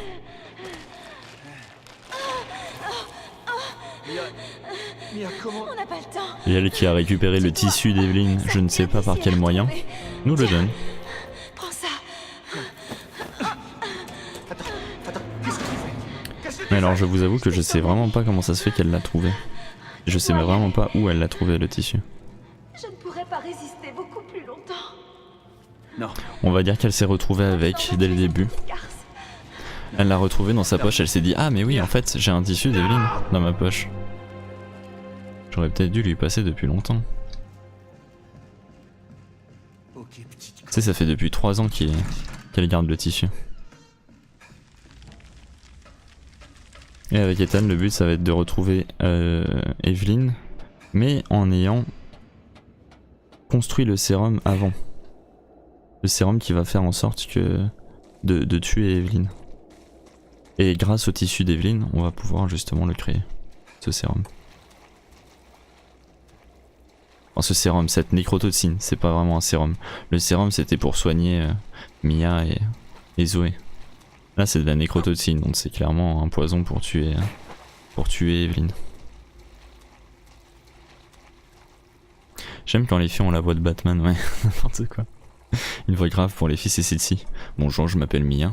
E: On n'a pas le temps.
A: Et elle qui a récupéré le tissu d'Evelyn, je ne sais pas par quel moyen, nous le donne.
E: Prends ça.
A: Mais alors je vous avoue que je sais vraiment pas comment ça se fait qu'elle l'a trouvé. Je sais vraiment pas où elle l'a trouvé le tissu.
E: Je ne pourrais pas résister beaucoup plus longtemps.
D: Non.
A: On va dire qu'elle s'est retrouvée avec dès le début. Elle l'a retrouvé dans sa poche, elle s'est dit ah mais oui en fait j'ai un tissu d'Evelyn dans ma poche. J'aurais peut-être dû lui passer depuis longtemps. Tu sais ça fait depuis 3 ans qu'elle garde le tissu. Et avec Ethan le but ça va être de retrouver Evelyn, mais en ayant construit le sérum avant. Le sérum qui va faire en sorte que de tuer Evelyn. Et grâce au tissu d'Evelyn, on va pouvoir justement le créer, ce sérum. Enfin, ce sérum, cette nécrotoxine, c'est pas vraiment un sérum. Le sérum c'était pour soigner Mia et Zoé. Là c'est de la nécrotoxine, donc c'est clairement un poison pour tuer Evelyn. J'aime quand les filles ont la voix de Batman, ouais, n'importe quoi. Une voix grave pour les filles, c'est celle-ci. Bonjour, je m'appelle Mia.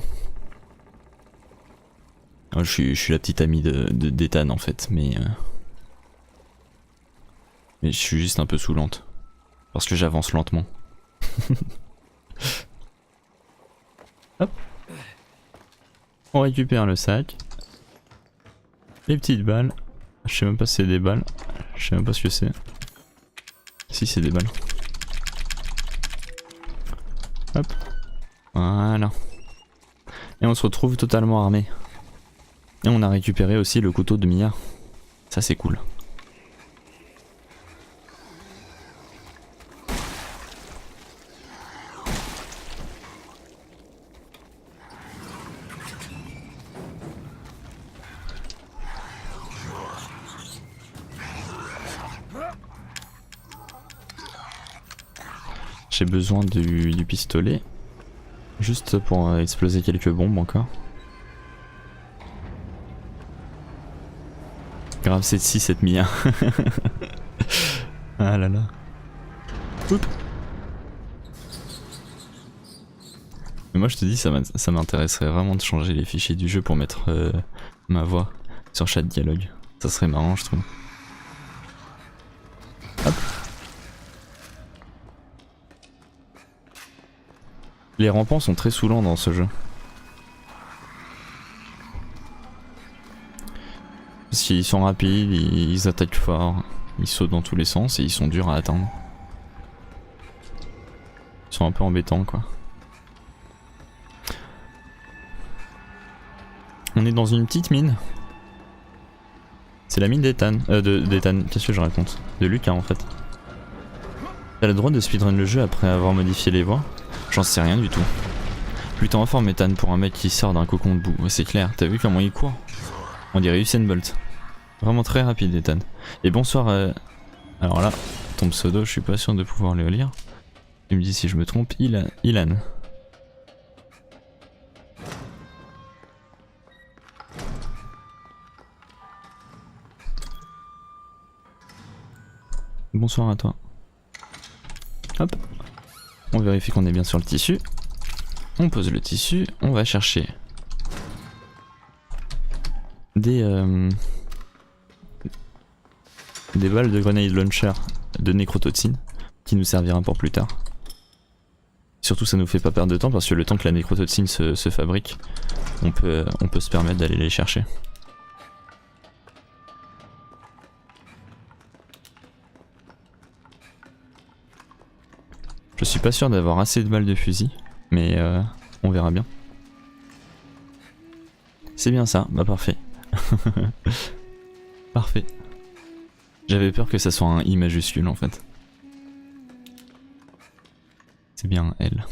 A: Oh, je suis la petite amie d'Ethan en fait, mais je suis juste un peu saoulante. Parce que j'avance lentement. Hop. On récupère le sac. Les petites balles. Je sais même pas si c'est des balles. Je sais même pas ce que c'est. Si c'est des balles. Hop. Voilà. Et on se retrouve totalement armé. Et on a récupéré aussi le couteau de Mia. Ça c'est cool. J'ai besoin du pistolet. Juste pour exploser quelques bombes encore. Grave c'est cette Mia. Ah là là. Oups. Mais moi je te dis ça m'intéresserait vraiment de changer les fichiers du jeu pour mettre ma voix sur chaque dialogue. Ça serait marrant je trouve. Hop. Les rampants sont très saoulants dans ce jeu. Parce qu'ils sont rapides, ils attaquent fort, ils sautent dans tous les sens et ils sont durs à atteindre. Ils sont un peu embêtants quoi. On est dans une petite mine. C'est la mine d'Ethan. D'Ethan, qu'est-ce que je raconte? De Lucas en fait. T'as le droit de speedrun le jeu après avoir modifié les voies? J'en sais rien du tout. Plutôt en forme Ethan pour un mec qui sort d'un cocon de boue, c'est clair. T'as vu comment il court? On dirait Usain Bolt. Vraiment très rapide Ethan. Et bonsoir alors là, ton pseudo je suis pas sûr de pouvoir le lire. Tu me dis si je me trompe, Ilan. Bonsoir à toi. Hop. On vérifie qu'on est bien sur le tissu. On pose le tissu, on va chercher des balles de grenade launcher de nécrotoxine qui nous servira pour plus tard. Surtout ça nous fait pas perdre de temps parce que le temps que la nécrotoxine se fabrique, on peut se permettre d'aller les chercher. Je suis pas sûr d'avoir assez de balles de fusil, mais on verra bien. C'est bien ça, bah parfait. Parfait. J'avais peur que ça soit un I majuscule en fait. C'est bien elle.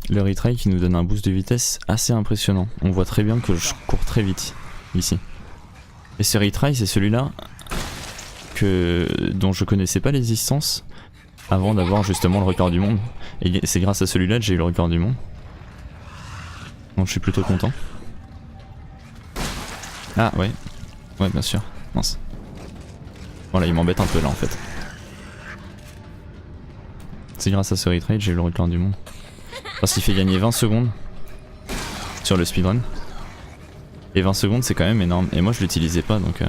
A: Le retry qui nous donne un boost de vitesse assez impressionnant. On voit très bien que je cours très vite ici. Et ce retry c'est celui-là dont je connaissais pas l'existence avant d'avoir justement le record du monde. Et c'est grâce à celui-là que j'ai eu le record du monde. Donc je suis plutôt content. Ah ouais. Ouais bien sûr. Mince. Voilà il m'embête un peu là en fait. C'est grâce à ce retry que j'ai eu le record du monde. Parce qu'il fait gagner 20 secondes sur le speedrun. Et 20 secondes c'est quand même énorme. Et moi je l'utilisais pas donc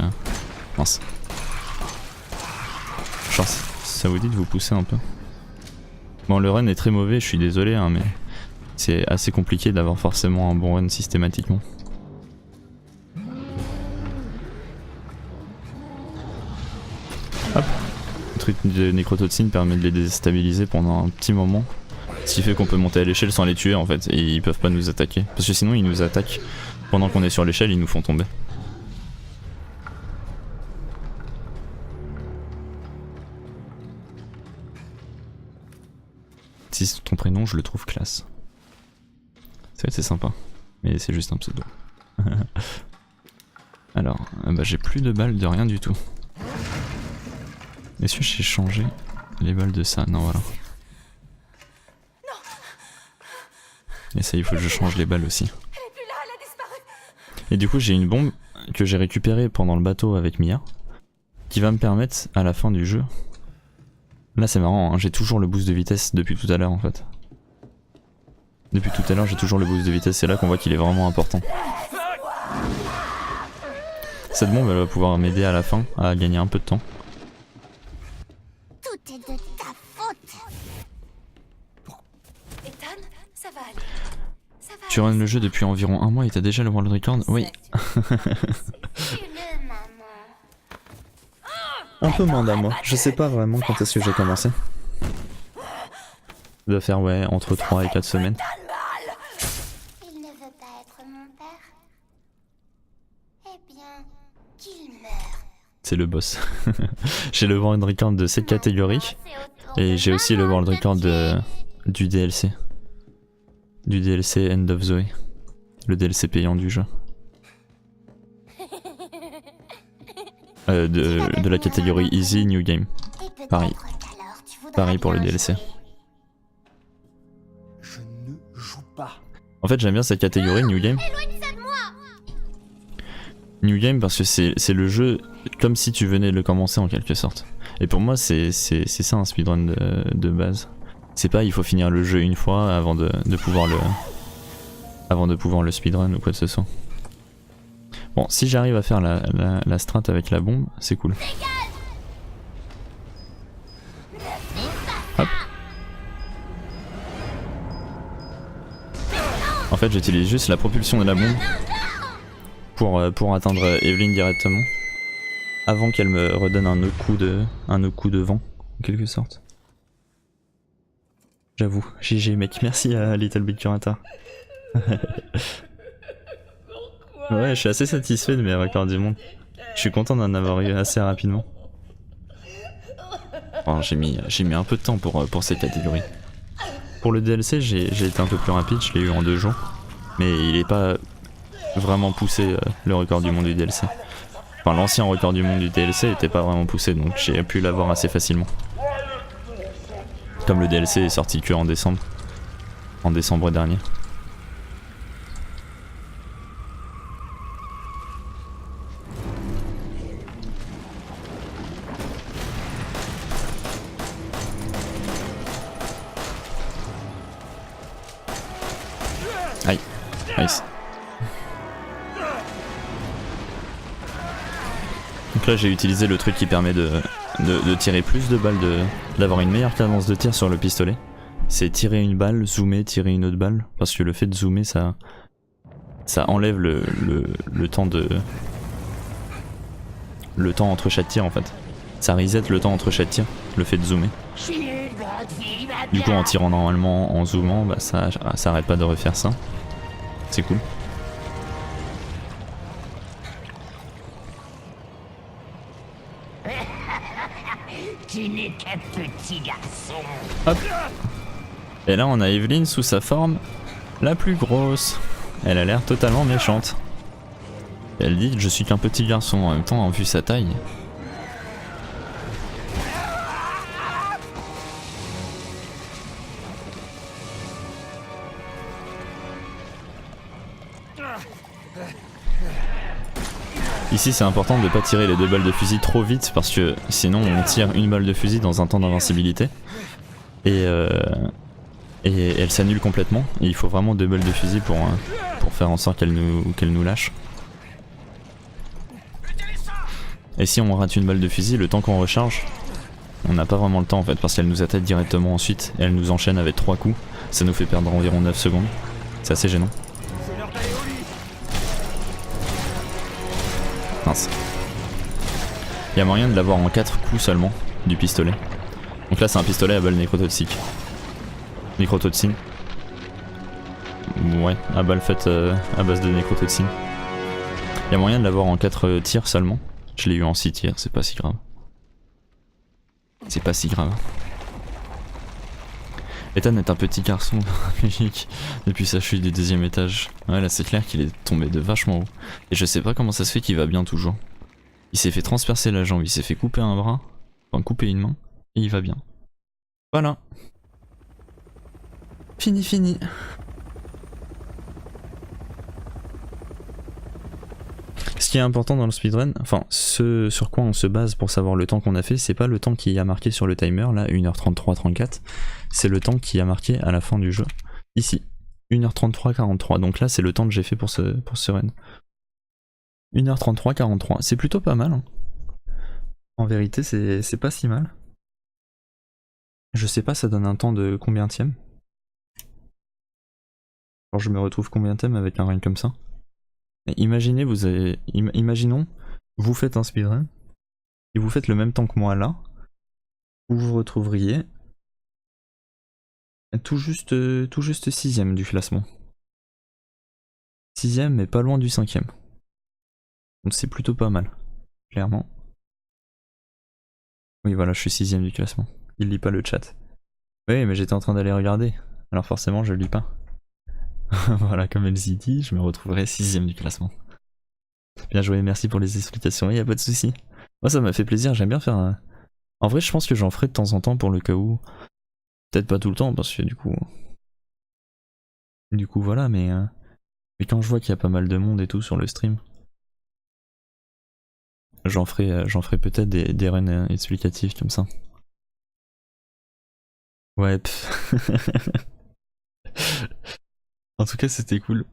A: mince. Genre ça vous dit de vous pousser un peu. Bon le run est très mauvais, je suis désolé hein, mais c'est assez compliqué d'avoir forcément un bon run systématiquement. Hop. Le truc de nécrotoxine permet de les déstabiliser pendant un petit moment. Ce qui fait qu'on peut monter à l'échelle sans les tuer en fait. Et ils peuvent pas nous attaquer. Parce que sinon ils nous attaquent pendant qu'on est sur l'échelle, ils nous font tomber. Si ton prénom je le trouve classe. C'est sympa. Mais c'est juste un pseudo. Alors, bah j'ai plus de balles de rien du tout. Est-ce que j'ai changé les balles de ça? Non voilà. Et ça il faut que je change les balles aussi. Et du coup j'ai une bombe que j'ai récupérée pendant le bateau avec Mia, qui va me permettre à la fin du jeu... Là c'est marrant, hein, j'ai toujours le boost de vitesse depuis tout à l'heure en fait. Depuis tout à l'heure j'ai toujours le boost de vitesse, c'est là qu'on voit qu'il est vraiment important. Cette bombe elle va pouvoir m'aider à la fin à gagner un peu de temps.
J: Tout est de ta faute.
E: Ethan, ça va aller. Ça va
A: Tu runs le jeu depuis environ un mois et t'as déjà le world record? Oui.
J: Tue-le, maman.
A: Un peu moins d'un mois, je sais pas vraiment quand est-ce que j'ai commencé. Ça doit faire ouais, entre 3 et 4 semaines.
J: Il ne veut pas être mon père. Eh bien, qu'il meure.
A: C'est le boss. J'ai le world record de cette catégorie. Et j'ai aussi le world record du DLC. Du DLC End of Zoe. Le DLC payant du jeu. De la catégorie Easy New Game. Pareil. Pareil pour le DLC.
D: Je ne joue pas.
A: En fait j'aime bien cette catégorie New Game. New Game parce que c'est le jeu comme si tu venais de le commencer en quelque sorte. Et pour moi c'est ça un speedrun de base. C'est pas il faut finir le jeu une fois avant de pouvoir le speedrun ou quoi que ce soit. Bon si j'arrive à faire la strat avec la bombe c'est cool. Hop. En fait j'utilise juste la propulsion de la bombe pour atteindre Evelyn directement avant qu'elle me redonne un autre coup de vent en quelque sorte. J'avoue, GG mec, merci à Little Big Curata. Ouais, je suis assez satisfait de mes records du monde. Je suis content d'en avoir eu assez rapidement. Enfin, j'ai mis un peu de temps pour cette catégorie. Pour le DLC, j'ai été un peu plus rapide, je l'ai eu en 2 jours. Mais il est pas vraiment poussé le record du monde du DLC. Enfin, l'ancien record du monde du DLC était pas vraiment poussé, donc j'ai pu l'avoir assez facilement. Comme le DLC est sorti que en décembre dernier. Aïe, nice. Donc là j'ai utilisé le truc qui permet de tirer plus de balles, d'avoir une meilleure cadence de tir sur le pistolet. C'est tirer une balle, zoomer, tirer une autre balle. Parce que le fait de zoomer ça enlève le temps entre chaque tir en fait. Ça reset le temps entre chaque tir, le fait de zoomer. Du coup en tirant normalement en zoomant, bah ça arrête pas de refaire ça. C'est cool.
J: Tu n'es qu'un petit garçon.
A: Hop. Et là on a Evelyn sous sa forme la plus grosse. Elle a l'air totalement méchante. Elle dit je suis qu'un petit garçon, en même temps vu sa taille. Ici c'est important de ne pas tirer les 2 balles de fusil trop vite parce que sinon on tire une balle de fusil dans un temps d'invincibilité et elle s'annule complètement et il faut vraiment 2 balles de fusil pour faire en sorte qu'elle nous lâche. Et si on rate une balle de fusil, le temps qu'on recharge, on n'a pas vraiment le temps en fait parce qu'elle nous attaque directement ensuite et elle nous enchaîne avec 3 coups, ça nous fait perdre environ 9 secondes, c'est assez gênant. Mince. Il y a moyen de l'avoir en 4 coups seulement, du pistolet. Donc là c'est un pistolet à balle nécrotoxique. Nécrotoxine. Ouais, à balle faite à base de nécrotoxine. Il y a moyen de l'avoir en 4 tirs seulement. Je l'ai eu en 6 tirs, c'est pas si grave. C'est pas si grave. Ethan est un petit garçon magique depuis sa chute du 2e étage. Ouais là c'est clair qu'il est tombé de vachement haut. Et je sais pas comment ça se fait qu'il va bien toujours. Il s'est fait transpercer la jambe, il s'est fait couper un bras, enfin couper une main, et il va bien. Voilà. Fini. qui est important dans le speedrun, enfin ce sur quoi on se base pour savoir le temps qu'on a fait, c'est pas le temps qui a marqué sur le timer, là 1h33-34, c'est le temps qui a marqué à la fin du jeu, ici, 1h33-43, donc là c'est le temps que j'ai fait pour ce run. 1h33-43, c'est plutôt pas mal, hein. En vérité c'est pas si mal. Je sais pas ça donne un temps de combienième. Alors je me retrouve combienième avec un run comme ça. Imaginez, imaginons, vous faites un speedrun, et vous faites le même temps que moi là, vous vous retrouveriez tout juste 6ème du classement. 6ème mais pas loin du 5ème. Donc c'est plutôt pas mal, clairement. Oui voilà, je suis 6ème du classement. Il lit pas le chat. Oui mais j'étais en train d'aller regarder, alors forcément je lis pas. Voilà, comme elle s'y dit, je me retrouverai 6ème du classement. Bien joué, merci pour les explications, y a pas de souci. Moi ça m'a fait plaisir, j'aime bien faire un... En vrai je pense que j'en ferai de temps en temps pour le cas où. Peut-être pas tout le temps parce que du coup... voilà, mais quand je vois qu'il y a pas mal de monde et tout sur le stream, j'en ferai peut-être des runs explicatifs comme ça. Ouais, En tout cas c'était cool.